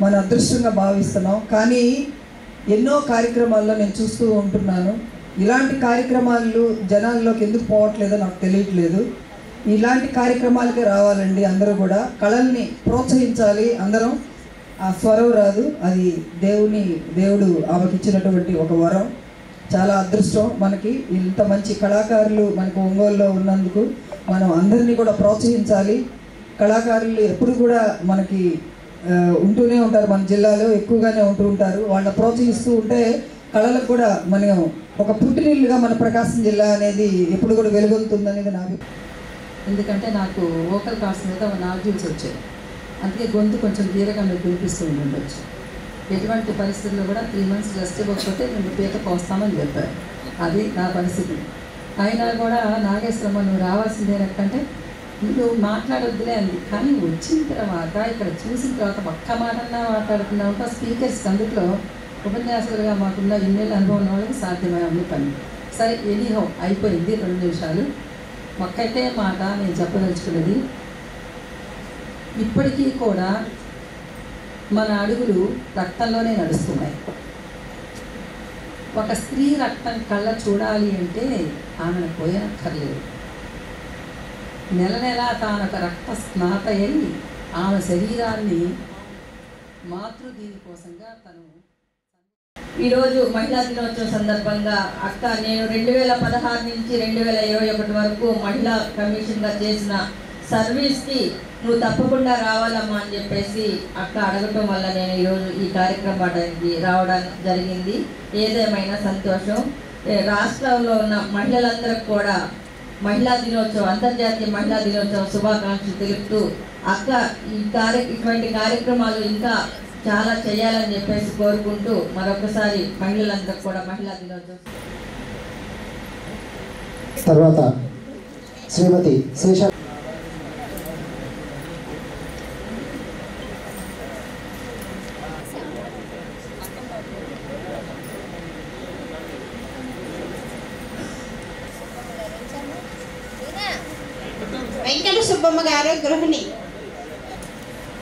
మన అదృష్టంగా భావిస్తున్నాం. కానీ ఎన్నో కార్యక్రమాల్లో నేను చూస్తూ ఉంటున్నాను, ఇలాంటి కార్యక్రమాలు జనాల్లోకి ఎందుకు పోవట్లేదో నాకు తెలియట్లేదు. ఇలాంటి కార్యక్రమాలకే రావాలండి. అందరూ కూడా కళల్ని ప్రోత్సహించాలి. అందరం ఆ స్వరం రాదు, అది దేవుడు ఆమెకి ఇచ్చినటువంటి ఒక వరం. చాలా అదృష్టం మనకి ఇంత మంచి కళాకారులు మనకు ఒంగోలులో ఉన్నందుకు. మనం అందరినీ కూడా ప్రోత్సహించాలి. కళాకారులు ఎప్పుడు కూడా మనకి ఉంటూనే ఉంటారు, మన జిల్లాలో ఎక్కువగానే ఉంటూ ఉంటారు. వాళ్ళని ప్రోత్సహిస్తూ ఉంటే కళలకు కూడా మనం ఒక పుట్టినిల్లుగా మన ప్రకాశం జిల్లా అనేది ఎప్పుడు కూడా వెలుగొందుతుందనేది నాకు. ఎందుకంటే నాకు వోకల్ కార్డ్స్ మీద నాడ్యూల్స్ వచ్చాయి, అందుకే గొంతు కొంచెం దీర్ఘంగా మీరు వినిపిస్తూ ఉండొచ్చు. ఎటువంటి పరిస్థితుల్లో కూడా 3 months రెస్ట్ ఇవ్వకపోతే మేము పీత కోస్తామని చెప్పారు. అది నా పరిస్థితి. అయినా కూడా నాగేశ్వరమ్మ నువ్వు రావాల్సిందేనకంటే నువ్వు మాట్లాడొద్దులే అంది. కానీ వచ్చిన తర్వాత ఇక్కడ చూసిన తర్వాత ఒక్క మాటన్నా మాట్లాడుతున్నావు. స్పీకర్స్ అందులో ఉపన్యాసాలుగా మాకున్న ఇన్నేళ్ళ అనుభవం ఉన్న వాళ్ళకి సాధ్యమైన పని. సరే ఎనీహో అయిపోయింది 2 నిమిషాలు. ఒక్కటే మాట నేను చెప్పదలుచుకున్నది, ఇప్పటికీ కూడా మన అడుగులు రక్తంలోనే నడుస్తున్నాయి. ఒక స్త్రీ రక్తం కళ్ళ చూడాలి అంటే ఆమెను పోయనక్కర్లేదు. నెల నెలా తానొక రక్త స్నాత అయి ఆమె శరీరాన్ని మాతృదీని కోసంగా తను. ఈరోజు మహిళా దినోత్సవం సందర్భంగా అక్క నేను 2016 నుంచి 2021 వరకు మహిళా కమిషన్గా చేసిన సర్వీస్కి నువ్వు తప్పకుండా రావాలమ్మా అని చెప్పేసి అక్క అడగటం వల్ల నేను ఈరోజు ఈ కార్యక్రమానికి రావడం జరిగింది. ఏదేమైనా సంతోషం. రాష్ట్రంలో ఉన్న మహిళలందరికీ కూడా మహిళా దినోత్సవం, అంతర్జాతీయ మహిళా దినోత్సవం శుభాకాంక్షలు తెలుపుతూ అక్క ఇటువంటి కార్యక్రమాలు ఇంకా చాలా చేయాలని చెప్పేసి కోరుకుంటూ మరొకసారి మహిళలందరికీ కూడా మహిళా దినోత్సవం. తర్వాత శ్రీమతి శేష వెంకట సుబ్బమ్మ గారు గృహిణి,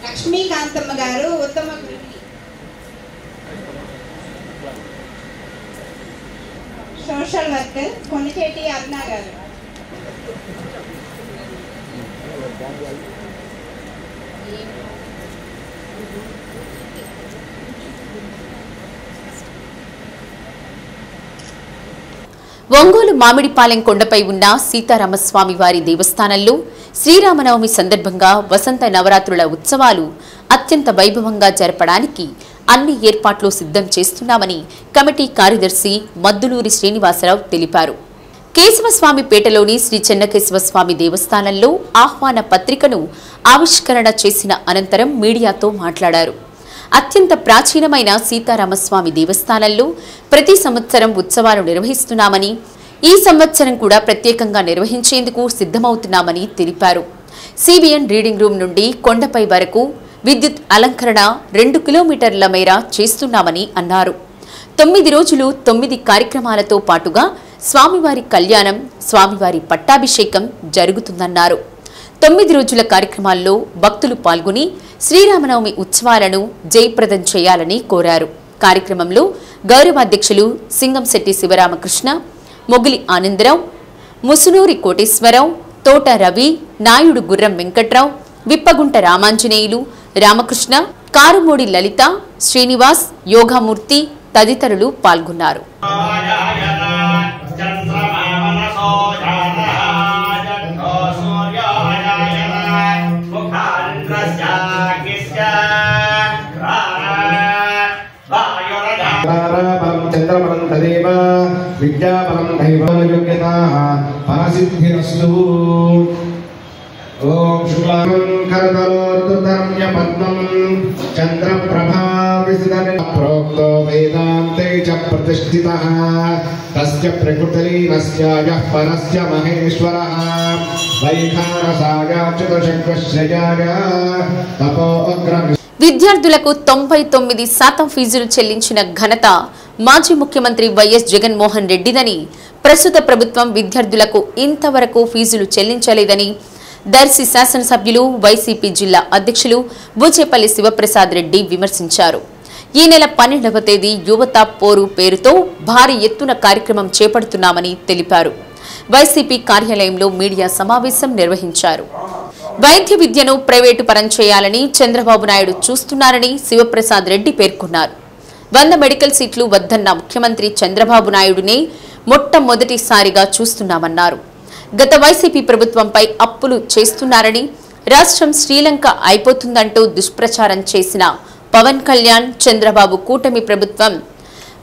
లక్ష్మీకాంతమ్మ గారు ఉత్తమ గృహిణి, సోషల్ వర్కర్ కొనిచేటి అరుణ గారు. ఒంగోలు మామిడిపాలెం కొండపై ఉన్న సీతారామస్వామి వారి దేవస్థానంలో శ్రీరామనవమి సందర్భంగా వసంత నవరాత్రుల ఉత్సవాలు అత్యంత వైభవంగా జరపడానికి అన్ని ఏర్పాట్లు సిద్ధం చేస్తున్నామని కమిటీ కార్యదర్శి మద్దులూరి శ్రీనివాసరావు తెలిపారు. కేశవస్వామిపేటలోని శ్రీ చెన్నకేశవస్వామి దేవస్థానంలో ఆహ్వాన పత్రికను ఆవిష్కరణ చేసిన అనంతరం మీడియాతో మాట్లాడారు. అత్యంత ప్రాచీనమైన సీతారామస్వామి దేవస్థానంలో ప్రతి సంవత్సరం ఉత్సవాలు నిర్వహిస్తున్నామని, ఈ సంవత్సరం కూడా ప్రత్యేకంగా నిర్వహించేందుకు సిద్ధమవుతున్నామని తెలిపారు. సిబిఎన్ రీడింగ్ రూమ్ నుండి కొండపై వరకు విద్యుత్ అలంకరణ 2 కిలోమీటర్ల మేర చేస్తున్నామని అన్నారు. 9 రోజులు 9 కార్యక్రమాలతో పాటుగా స్వామివారి కళ్యాణం, స్వామివారి పట్టాభిషేకం జరుగుతుందన్నారు. 9 రోజుల కార్యక్రమాల్లో భక్తులు పాల్గొని శ్రీరామనవమి ఉత్సవాలను జయప్రదం చేయాలని కోరారు. కార్యక్రమంలో గౌరవాధ్యక్షులు సింగంశెట్టి శివరామకృష్ణ, మొగిలి ఆనందరావు, ముసునూరి కోటేశ్వరరావు, తోట రవి, నాయుడు గుర్రం వెంకట్రావు, విప్పగుంట రామాంజనేయులు, రామకృష్ణ, కారుమూడి లలిత, శ్రీనివాస్, యోగామూర్తి తదితరులు పాల్గొన్నారు. చంద్రబలం తదేవ విద్యాబలం దైవయోగ్యతాః ఫలసిద్ధిరస్తు. ఓం శుక్లాం కరతలోర్ధర్మ్య పద్మం చంద్రప్రభా విసిదన ప్రోక్తో వేదాంతే చ ప్రతిష్ఠితః తస్య ప్రకృతిలీనస్య యః పరస్య మహేశ్వరః వైఖానసాయ చతుషక్వశ్రయాయ తపో అగ్ర. విద్యార్థులకు 99% ఫీజులు చెల్లించిన ఘనత మాజీ ముఖ్యమంత్రి వైఎస్ జగన్మోహన్ రెడ్డిదని, ప్రస్తుత ప్రభుత్వం విద్యార్థులకు ఇంతవరకు ఫీజులు చెల్లించలేదని దర్శి శాసనసభ్యులు వైసీపీ జిల్లా అధ్యక్షులు బూచేపల్లి శివప్రసాద్ రెడ్డి విమర్శించారు. ఈ నెల 12వ తేదీ యువత పోరు పేరుతో భారీ ఎత్తున కార్యక్రమం చేపడుతున్నామని తెలిపారు. వైసీపీ కార్యాలయంలో మీడియా సమావేశం నిర్వహించారు. వైద్య విద్యను ప్రైవేటు పరం చేయాలని చంద్రబాబు నాయుడు చూస్తున్నారని శివప్రసాద్ రెడ్డి పేర్కొన్నారు. 100 మెడికల్ సీట్లు వద్దన్న ముఖ్యమంత్రి చంద్రబాబు నాయుడునే మొట్టమొదటిసారిగా చూస్తున్నామన్నారు. గత వైసీపీ ప్రభుత్వంపై అప్పులు చేస్తున్నారని, రాష్ట్రం శ్రీలంక అయిపోతుందంటూ దుష్ప్రచారం చేసిన పవన్ కళ్యాణ్, చంద్రబాబు కూటమి ప్రభుత్వం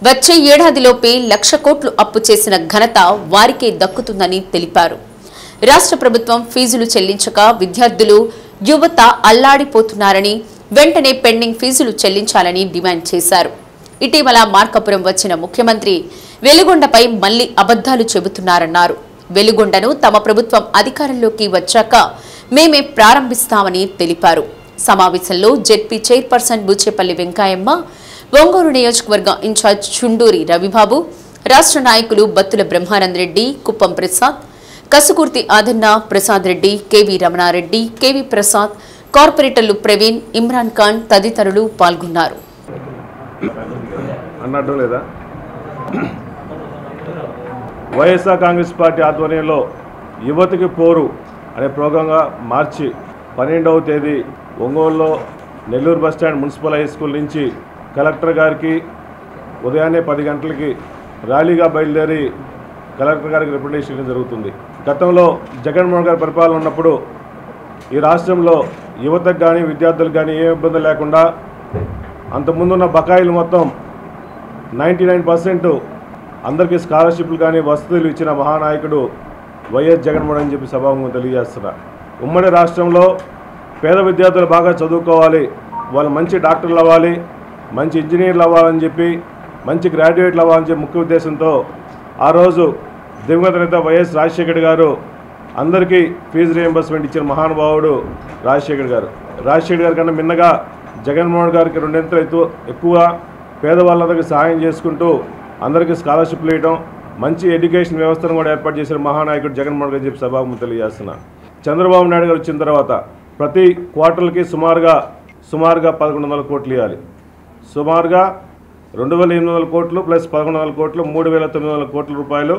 వచ్చే ఏడాదిలోపే 1,00,000 కోట్లు అప్పు చేసిన ఘనత వారికే దక్కుతుందని తెలిపారు. రాష్ట్ర ప్రభుత్వం ఫీజులు చెల్లించక విద్యార్థులు, యువత అల్లాడిపోతున్నారని, వెంటనే పెండింగ్ ఫీజులు చెల్లించాలని డిమాండ్ చేశారు. ఇటీవల మార్కాపురం వచ్చిన ముఖ్యమంత్రి వెలుగొండపై మళ్లీ అబద్దాలు చెబుతున్నారన్నారు. వెలుగొండను తమ ప్రభుత్వం అధికారంలోకి వచ్చాక మేమే ప్రారంభిస్తామని తెలిపారు. సమావేశంలో జెడ్పీ చైర్పర్సన్ బూచేపల్లి వెంకాయమ్మ, ఒంగోలు నియోజకవర్గ ఇన్ఛార్జ్ చుండూరి రవిబాబు, రాష్ట్ర నాయకులు బత్తుల బ్రహ్మానందరెడ్డి, కుప్పం ప్రసాద్, కసుకుర్తి ఆదన్న ప్రసాద్ రెడ్డి, కేవీ రమణారెడ్డి, కేవీ ప్రసాద్, కార్పొరేటర్లు ప్రవీణ్, ఇమ్రాన్ ఖాన్ తదితరులు పాల్గొన్నారు. వైఎస్ఆర్ కాంగ్రెస్ పార్టీ ఆధ్వర్యంలో యువతకి పోరు అనే ప్రోగ్రాంగా మార్చి 12వ తేదీ ఒంగోలులో Nellore bus stand municipal high school నుంచి కలెక్టర్ గారికి ఉదయాన్నే 10 గంటలకి ర్యాలీగా బయలుదేరి కలెక్టర్ గారికి రిప్రజెంటేషన్ చేయడం జరుగుతుంది. గతంలో జగన్మోహన్ గారి పరిపాలన ఉన్నప్పుడు ఈ రాష్ట్రంలో యువతకు కానీ విద్యార్థులకు కానీ ఏ ఇబ్బంది లేకుండా అంతకుముందున్న బకాయిలు మొత్తం 99% అందరికీ స్కాలర్షిప్లు కానీ వసతులు ఇచ్చిన మహానాయకుడు వైఎస్ జగన్మోహన్ అని చెప్పి సభాముఖంగా తెలియజేస్తున్నా. ఉమ్మడి రాష్ట్రంలో పేద విద్యార్థులు బాగా చదువుకోవాలి, వాళ్ళు మంచి డాక్టర్లు అవ్వాలి, మంచి ఇంజనీర్లు అవ్వాలని చెప్పి, మంచి గ్రాడ్యుయేట్లు అవ్వాలని చెప్పి ముఖ్య ఉద్దేశంతో ఆ రోజు దివంగత నేత వైఎస్ రాజశేఖర్ గారు అందరికీ ఫీజు రియంబర్స్మెంట్ ఇచ్చిన మహానుభావుడు రాజశేఖర్ గారు. రాజశేఖర్ గారి కన్నా మిన్నగా జగన్మోహన్ గారికి 2 ఇంతలు ఎక్కువ పేదవాళ్ళందరికీ సహాయం చేసుకుంటూ అందరికీ స్కాలర్షిప్లు ఇవ్వడం, మంచి ఎడ్యుకేషన్ వ్యవస్థను కూడా ఏర్పాటు చేసిన మహానాయకుడు జగన్మోహన్ గారు చెప్పి సభాముఖంగా తెలియజేస్తున్నా. చంద్రబాబు నాయుడు గారు వచ్చిన తర్వాత ప్రతి క్వార్టర్కి సుమారుగా 1,100 కోట్లు ఇవ్వాలి. సుమారుగా 2,800 కోట్లు ప్లస్ 1,100 కోట్లు 3,900 కోట్ల రూపాయలు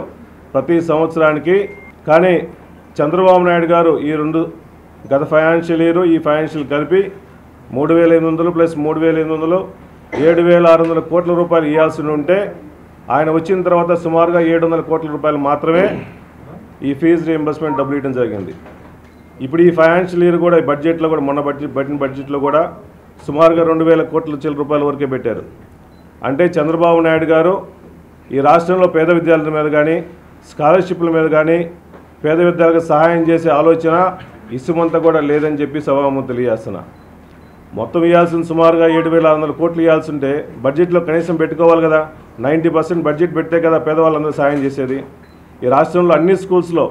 ప్రతి సంవత్సరానికి. కానీ చంద్రబాబు నాయుడు గారు ఈ గత ఫైనాన్షియల్ ఇయర్ ఈ ఫైనాన్షియల్ కలిపి 3,800 ప్లస్ 3,800 7,600 కోట్ల రూపాయలు ఇవ్వాల్సి ఉంటే ఆయన వచ్చిన తర్వాత సుమారుగా 700 కోట్ల రూపాయలు మాత్రమే ఈ ఫీజు రీయింబర్స్మెంట్ డబ్బులు ఇవ్వడం జరిగింది. ఇప్పుడు ఈ ఫైనాన్షియల్ ఇయర్ కూడా బడ్జెట్లో కూడా మొన్న బడ్జెట్లో కూడా సుమారుగా 2,000 కోట్ల రూపాయల వరకే పెట్టారు. అంటే చంద్రబాబు నాయుడు గారు ఈ రాష్ట్రంలో పేద విద్యార్థుల మీద కానీ స్కాలర్షిప్ల మీద కానీ పేద విద్యార్థులకు సహాయం చేసే ఆలోచన ఇసుమంతా కూడా లేదని చెప్పి సభాముఖంగా తెలియజేస్తున్నా. మొత్తం ఇవ్వాల్సిన సుమారుగా 7,600 కోట్లు ఇవ్వాల్సి ఉంటే బడ్జెట్లో కనీసం పెట్టుకోవాలి కదా. 90% బడ్జెట్ పెట్టే కదా పేదవాళ్ళందరూ సహాయం చేసేది. ఈ రాష్ట్రంలో అన్ని స్కూల్స్లో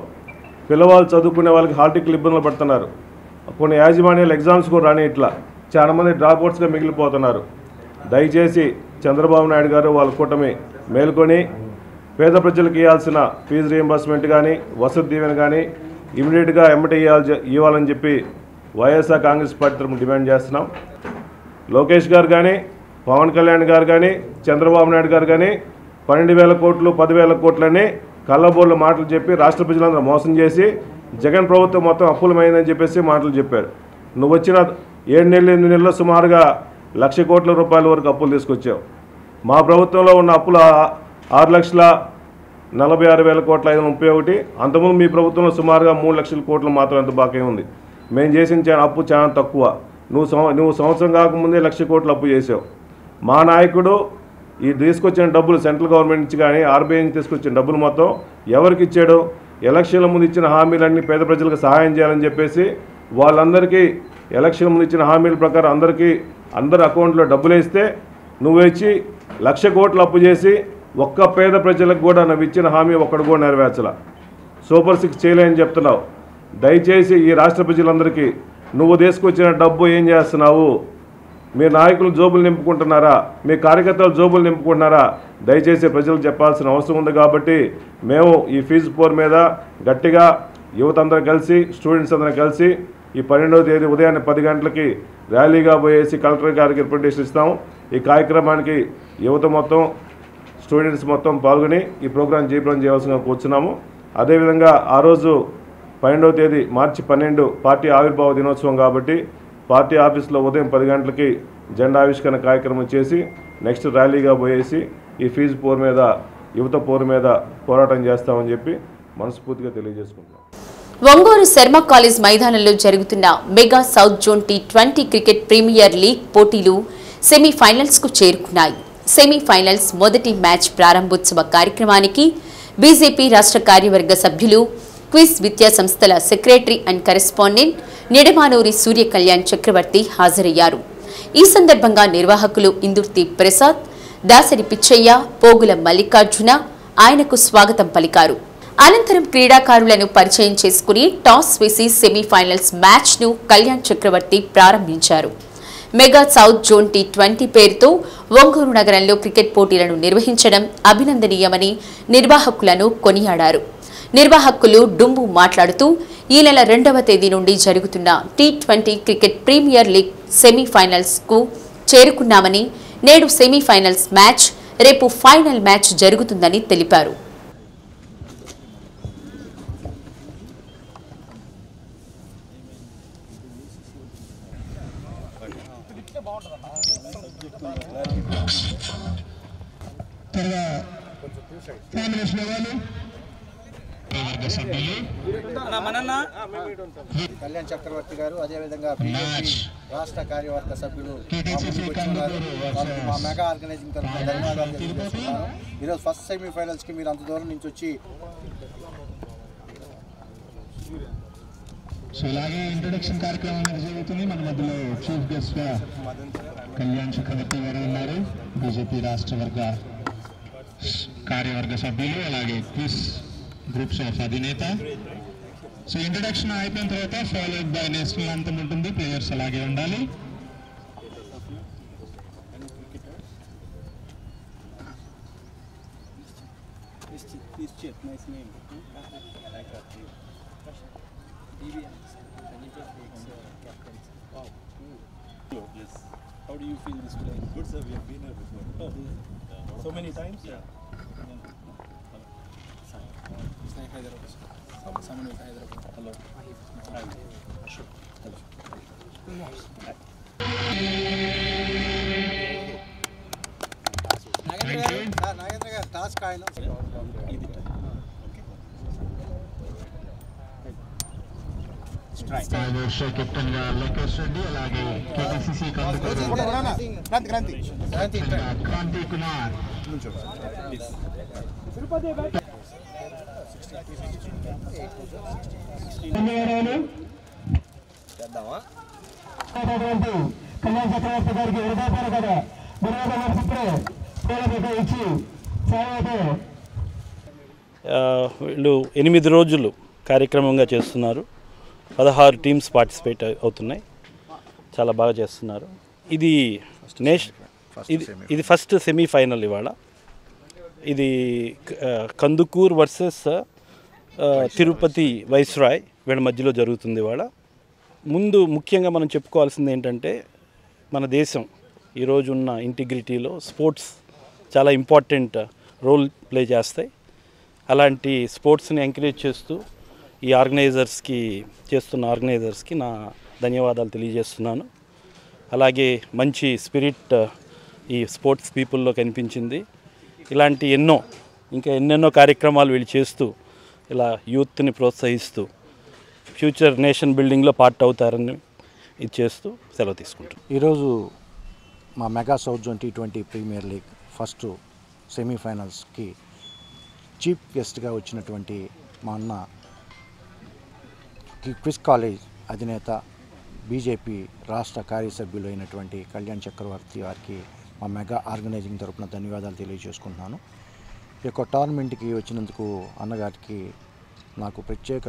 పిల్లవాళ్ళు చదువుకునే వాళ్ళకి హాల్ టికెట్లు ఇబ్బందులు పడుతున్నారు. కొన్ని యాజమాన్యాలు ఎగ్జామ్స్ కూడా రాని ఇట్లా చాలామంది డ్రాప్అవుట్స్గా మిగిలిపోతున్నారు. దయచేసి చంద్రబాబు నాయుడు గారు వాళ్ళ కూటమి మేల్కొని పేద ప్రజలకు ఇవ్వాల్సిన ఫీజు రీయింబర్స్మెంట్ కానీ వసతి దీవెన కానీ ఇమీడియట్గా ఎమ్మటి ఇవ్వాలని చెప్పి వైఎస్ఆర్ కాంగ్రెస్ పార్టీ తరఫున డిమాండ్ చేస్తున్నాం. లోకేష్ గారు కానీ పవన్ కళ్యాణ్ గారు కానీ చంద్రబాబు నాయుడు గారు కానీ 12,000 కోట్లు 10,000 కోట్లని కళ్ళబోళ్ళు మాటలు చెప్పి రాష్ట్ర ప్రజలందరూ మోసం చేసి జగన్ ప్రభుత్వం మొత్తం అప్పులమైందని చెప్పేసి మాటలు చెప్పారు. నువ్వు వచ్చిన 7 నెలలు 8 నెలల్లో సుమారుగా 1,00,000 కోట్ల రూపాయల వరకు అప్పులు తీసుకొచ్చావు. మా ప్రభుత్వంలో ఉన్న అప్పులు 6,46,000 కోట్ల 531. అంతకుముందు మీ ప్రభుత్వంలో సుమారుగా 3,00,000 కోట్లు మాత్రం ఎంత బాకీ ఉంది. మేము చేసిన అప్పు చాలా తక్కువ. నువ్వు సంవత్సరం కాకముందే 1,00,000 కోట్లు అప్పు చేసావు. మా నాయకుడు ఈ తీసుకొచ్చిన డబ్బులు సెంట్రల్ గవర్నమెంట్ నుంచి కానీ ఆర్బీఐ నుంచి తీసుకొచ్చిన డబ్బులు మొత్తం ఎవరికి ఇచ్చాడు? ఎలక్షన్ల ముందు ఇచ్చిన హామీలన్నీ పేద ప్రజలకు సహాయం చేయాలని చెప్పేసి వాళ్ళందరికీ ఎలక్షన్ ముందు ఇచ్చిన హామీల ప్రకారం అందరి అకౌంట్లో డబ్బులు వేస్తే నువ్వు ఇచ్చి 1,00,000 కోట్లు అప్పు చేసి ఒక్క పేద ప్రజలకు కూడా నువ్వు ఇచ్చిన హామీ ఒక్కడు కూడా నెరవేర్చలా. సూపర్ 6 చేయలేని చెప్తున్నావు. దయచేసి ఈ రాష్ట్ర ప్రజలందరికీ నువ్వు తీసుకొచ్చిన డబ్బు ఏం చేస్తున్నావు, మీ నాయకులు జోబులు నింపుకుంటున్నారా, మీ కార్యకర్తలు జోబులు నింపుకుంటున్నారా? దయచేసి ప్రజలకు చెప్పాల్సిన అవసరం ఉంది. కాబట్టి మేము ఈ ఫీజు పోర్ మీద గట్టిగా యువత అందరూ కలిసి, స్టూడెంట్స్ అందరూ కలిసి ఈ 12వ తేదీ ఉదయాన్నే 10 గంటలకి ర్యాలీగా పోయేసి కలెక్టర్ గారికి రిప్రజెంటేషన్ ఇస్తాము. ఈ కార్యక్రమానికి యువత మొత్తం, స్టూడెంట్స్ మొత్తం పాల్గొని ఈ ప్రోగ్రాం జయప్రదం చేయవలసిందిగా కూర్చున్నాము. అదేవిధంగా ఆ రోజు 12వ తేదీ మార్చి 12 పార్టీ ఆవిర్భావ దినోత్సవం కాబట్టి పార్టీ ఆఫీస్లో ఉదయం 10 గంటలకి జెండా ఆవిష్కరణ కార్యక్రమం చేసి నెక్స్ట్ ర్యాలీగా పోయేసి ఈ ఫీజు పోర్ మీద, యువత పోరు మీద పోరాటం చేస్తామని చెప్పి మనస్ఫూర్తిగా తెలియజేసుకుంటున్నాం. ఒంగోలు శర్మ కాలేజ్ మైదానంలో జరుగుతున్న mega south zone T20 cricket premier league పోటీలు సెమీఫైనల్స్కు చేరుకున్నాయి. సెమీఫైనల్స్ మొదటి మ్యాచ్ ప్రారంభోత్సవ కార్యక్రమానికి బీజేపీ రాష్ట్ర కార్యవర్గ సభ్యులు, క్విజ్ విద్యా సంస్థల సెక్రటరీ అండ్ కరెస్పాండెంట్ నిడమానూరి సూర్య కళ్యాణ్ చక్రవర్తి హాజరయ్యారు. ఈ సందర్భంగా నిర్వాహకులు ఇందుర్తి ప్రసాద్, దాసరి పిచ్చయ్య, పోగుల మల్లికార్జున ఆయనకు స్వాగతం పలికారు. అనంతరం క్రీడాకారులను పరిచయం చేసుకుని టాస్ వేసి సెమీఫైనల్స్ మ్యాచ్ను కళ్యాణ్ చక్రవర్తి ప్రారంభించారు. మెగా సౌత్ జోన్ T20 పేరుతో ఒంగోలు నగరంలో క్రికెట్ పోటీలను నిర్వహించడం అభినందనీయమని నిర్వాహకులను కొనియాడారు. నిర్వాహకులు డుంబు మాట్లాడుతూ ఈ నెల 2వ తేదీ నుండి జరుగుతున్న T20 క్రికెట్ ప్రీమియర్ లీగ్ సెమీఫైనల్స్కు చేరుకున్నామని, నేడు సెమీఫైనల్స్ మ్యాచ్, రేపు ఫైనల్ మ్యాచ్ జరుగుతుందని తెలిపారు. కళ్యాణ్ చక్రవర్తి గారు, అదేవిధంగా బీజేపీ రాష్ట్ర కార్యవర్గ సభ్యులు మా మెగా ఆర్గనైజింగ్ తరఫున ధన్యవాదాలు తెలియజేస్తున్నాను. ఈరోజు ఫస్ట్ సెమీఫైనల్స్కి మీరు అంత దూరం నుంచి వచ్చి సో ఇలాగే ఇంట్రొడక్షన్ కార్యక్రమం అనేది జరుగుతుంది. మన మధ్యలో చీఫ్ గెస్ట్ గా కళ్యాణ్ చక్రవర్తి గారు ఉన్నారు, బీజేపీ రాష్ట్ర కార్యవర్గ సభ్యులు, అలాగే క్విజ్ గ్రూప్స్ ఆఫ్ అధినేత. సో ఇంట్రొడక్షన్ అయిపోయిన తర్వాత ఫాలోడ్ బై నేషనల్ అంతం ఉంటుంది. ప్లేయర్స్ అలాగే ఉండాలి. How do you feel this play? Good, sir. We have been here before. Oh, so many times? Yeah. It's like Hyderabad. Someone with Hyderabad. Hello. Hi. Ashok. Nagendra గారు టాస్క్ ఆయన కెప్టెన్ గా లోకేష్ రెడ్డి, అలాగే కేటీసీసీ క్రాంతి కుమార్. కళ్యాణ్ చక్రవర్తి గారికి హృదయపూర్వక ఇచ్చి వీళ్ళు 8 రోజులు కార్యక్రమంగా చేస్తున్నారు. 16 టీమ్స్ పార్టిసిపేట్ అవుతున్నాయి. చాలా బాగా చేస్తున్నారు. ఇది ఫస్ట్ సెమీఫైనల్ ఇవాళ. ఇది కందుకూర్ వర్సెస్ తిరుపతి వైస్రాయ్ వీళ్ళ మధ్యలో జరుగుతుంది ఇవాళ. ముందు ముఖ్యంగా మనం చెప్పుకోవాల్సింది ఏంటంటే, మన దేశం ఈరోజు ఉన్న ఇంటిగ్రిటీలో స్పోర్ట్స్ చాలా ఇంపార్టెంట్ రోల్ ప్లే చేస్తాయి. అలాంటి స్పోర్ట్స్ని ఎంకరేజ్ చేస్తూ ఈ చేస్తున్న ఆర్గనైజర్స్కి నా ధన్యవాదాలు తెలియజేస్తున్నాను. అలాగే మంచి స్పిరిట్ ఈ స్పోర్ట్స్ పీపుల్లో కనిపించింది. ఇలాంటి ఎన్నెన్నో కార్యక్రమాలు వీళ్ళు చేస్తూ ఇలా యూత్ని ప్రోత్సహిస్తూ ఫ్యూచర్ నేషన్ బిల్డింగ్లో పార్ట్ అవుతారని ఇది చేస్తూ సెలవు తీసుకుంటాం. ఈరోజు మా mega south zone T20 premier league first సెమీఫైనల్స్కి చీఫ్ గెస్ట్గా వచ్చినటువంటి మా అన్న క్విజ్ కాలేజ్ అధినేత, బీజేపీ రాష్ట్ర కార్యసభ్యులు అయినటువంటి కళ్యాణ్ చక్రవర్తి వారికి మా మెగా ఆర్గనైజింగ్ తరఫున ధన్యవాదాలు తెలియజేసుకుంటున్నాను. ఈ యొక్క టోర్నమెంట్కి వచ్చినందుకు అన్నగారికి నాకు ప్రత్యేక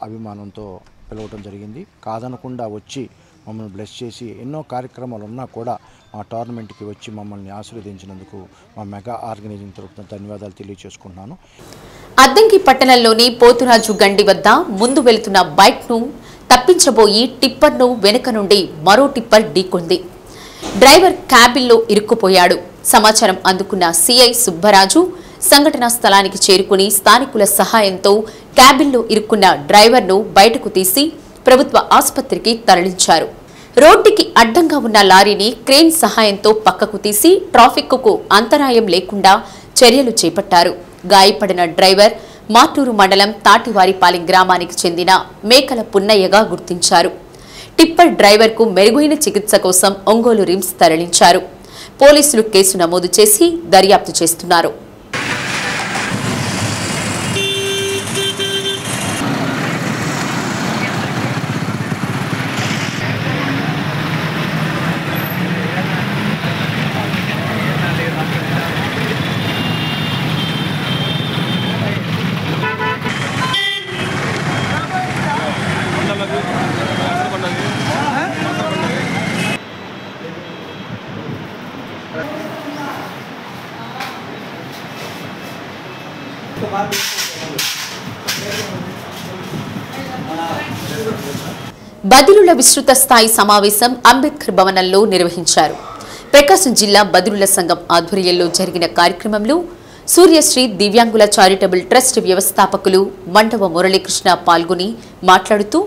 అభిమానంతో పిలవటం జరిగింది. కాదనకుండా వచ్చి మమ్మల్ని బ్లెస్ చేసి ఎన్నో కార్యక్రమాలు ఉన్నా కూడా మా టోర్నమెంట్కి వచ్చి మమ్మల్ని ఆశీర్వదించినందుకు మా మెగా ఆర్గనైజింగ్ తరపున ధన్యవాదాలు తెలియజేసుకుంటున్నాను. అద్దంకి పట్టణంలోని పోతురాజు గండి వద్ద ముందు వెళుతున్న బైక్ను తప్పించబోయి టిప్పర్ను వెనుక నుండి మరో టిప్పర్ ఢీకొంది. డ్రైవర్ క్యాబిన్లో ఇరుక్కుపోయాడు. సమాచారం అందుకున్న సిఐ సుబ్బరాజు సంఘటనా స్థలానికి చేరుకుని స్థానికుల సహాయంతో క్యాబిన్లో ఇరుక్కున్న డ్రైవర్ను బయటకు తీసి ప్రభుత్వ ఆసుపత్రికి తరలించారు. రోడ్డుకి అడ్డంగా ఉన్న లారీని క్రేన్ సహాయంతో పక్కకు తీసి ట్రాఫిక్కు అంతరాయం లేకుండా చర్యలు చేపట్టారు. గాయపడిన డ్రైవర్ మాటూరు మండలం తాటివారిపాలెం గ్రామానికి చెందిన మేకల పున్నయ్యగా గుర్తించారు. టిప్పర్ డ్రైవర్కు మెరుగైన చికిత్స కోసం ఒంగోలు రిమ్స్ తరలించారు. పోలీసులు కేసు నమోదు చేసి దర్యాప్తు చేస్తున్నారు. బదిరుల విస్తృత స్థాయి సమావేశం అంబేద్కర్ భవనంలో నిర్వహించారు. ప్రకాశం జిల్లా బదిరుల సంఘం ఆధ్వర్యంలో జరిగిన కార్యక్రమంలో సూర్యశ్రీ దివ్యాంగుల చారిటబుల్ ట్రస్ట్ వ్యవస్థాపకులు మండవ మురళీకృష్ణ పాల్గొని మాట్లాడుతూ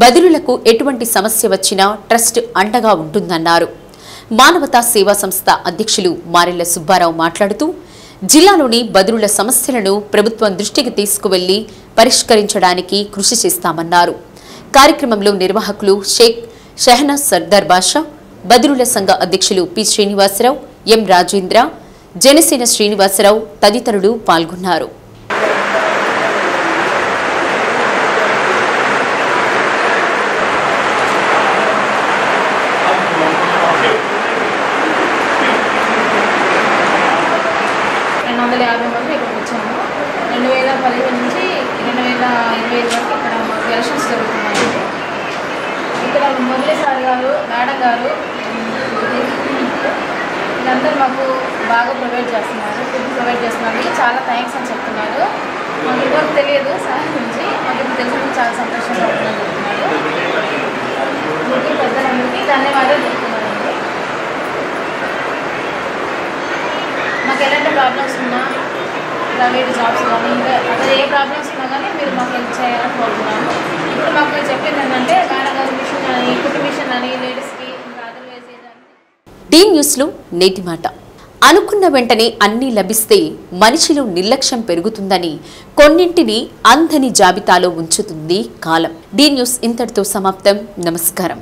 బదిరులకు ఎటువంటి సమస్య వచ్చినా ట్రస్ట్ అండగా ఉంటుందన్నారు. మానవతా సేవా సంస్థ అధ్యక్షులు మారెళ్ల సుబ్బారావు మాట్లాడుతూ జిల్లాలోని బదిరుల సమస్యలను ప్రభుత్వం దృష్టికి తీసుకువెళ్లి పరిష్కరించడానికి కృషి చేస్తామన్నారు. కార్యక్రమంలో నిర్వాహకులు షేక్ షెహనాజ్ సర్దార్ బాషా, బదిరుల సంఘ అధ్యక్షులు పి శ్రీనివాసరావు, ఎం రాజేంద్ర, జనసేన శ్రీనివాసరావు తదితరులు పాల్గొన్నారు. నుంచి 2025 వరకు ఇక్కడ మాకు ఎలక్షన్స్ జరుగుతున్నాయి. ఇక్కడ మురళీ సార్ గారు, మేడం గారు వీళ్ళందరూ మాకు బాగా ప్రొవైడ్ చేస్తున్నారు. ఫుడ్ ప్రొవైడ్ చేస్తున్నారు. చాలా థ్యాంక్స్ అని చెప్తున్నారు. మాకు ఇంతవరకు తెలియదు సార్ గురించి, మాకు ఇప్పుడు తెలిసిన చాలా సంతోషంగా ఉందని చెప్తున్నారు. మీకు పెద్దలందరికీ ధన్యవాదాలు చెప్తున్నారండి. మాకు ఎలాంటి ప్రాబ్లమ్స్ ఉన్నా ప్రైవేట్ జాబ్స్ కానీ ఇంకా అక్కడ ఏ ప్రాబ్లమ్స్ ఉన్నా కానీ మీరు మాకు హెల్ప్ చేయాలని కోరుతున్నాను. ఇప్పుడు మాకు మీరు చెప్పింది ఏంటంటే మేడం గారి మిషన్ అని, కుట్టు మిషన్ అని, లేడీస్కి ఇంకా అదర్ వేసేదాన్ని. టీ న్యూస్లో నేటి మాట. అనుకున్న వెంటనే అన్నీ లభిస్తే మనిషిలో నిర్లక్ష్యం పెరుగుతుందని కొన్నింటిని అందని జాబితాలో ఉంచుతుంది కాలం. టీ న్యూస్ ఇంతటితో సమాప్తం. నమస్కారం.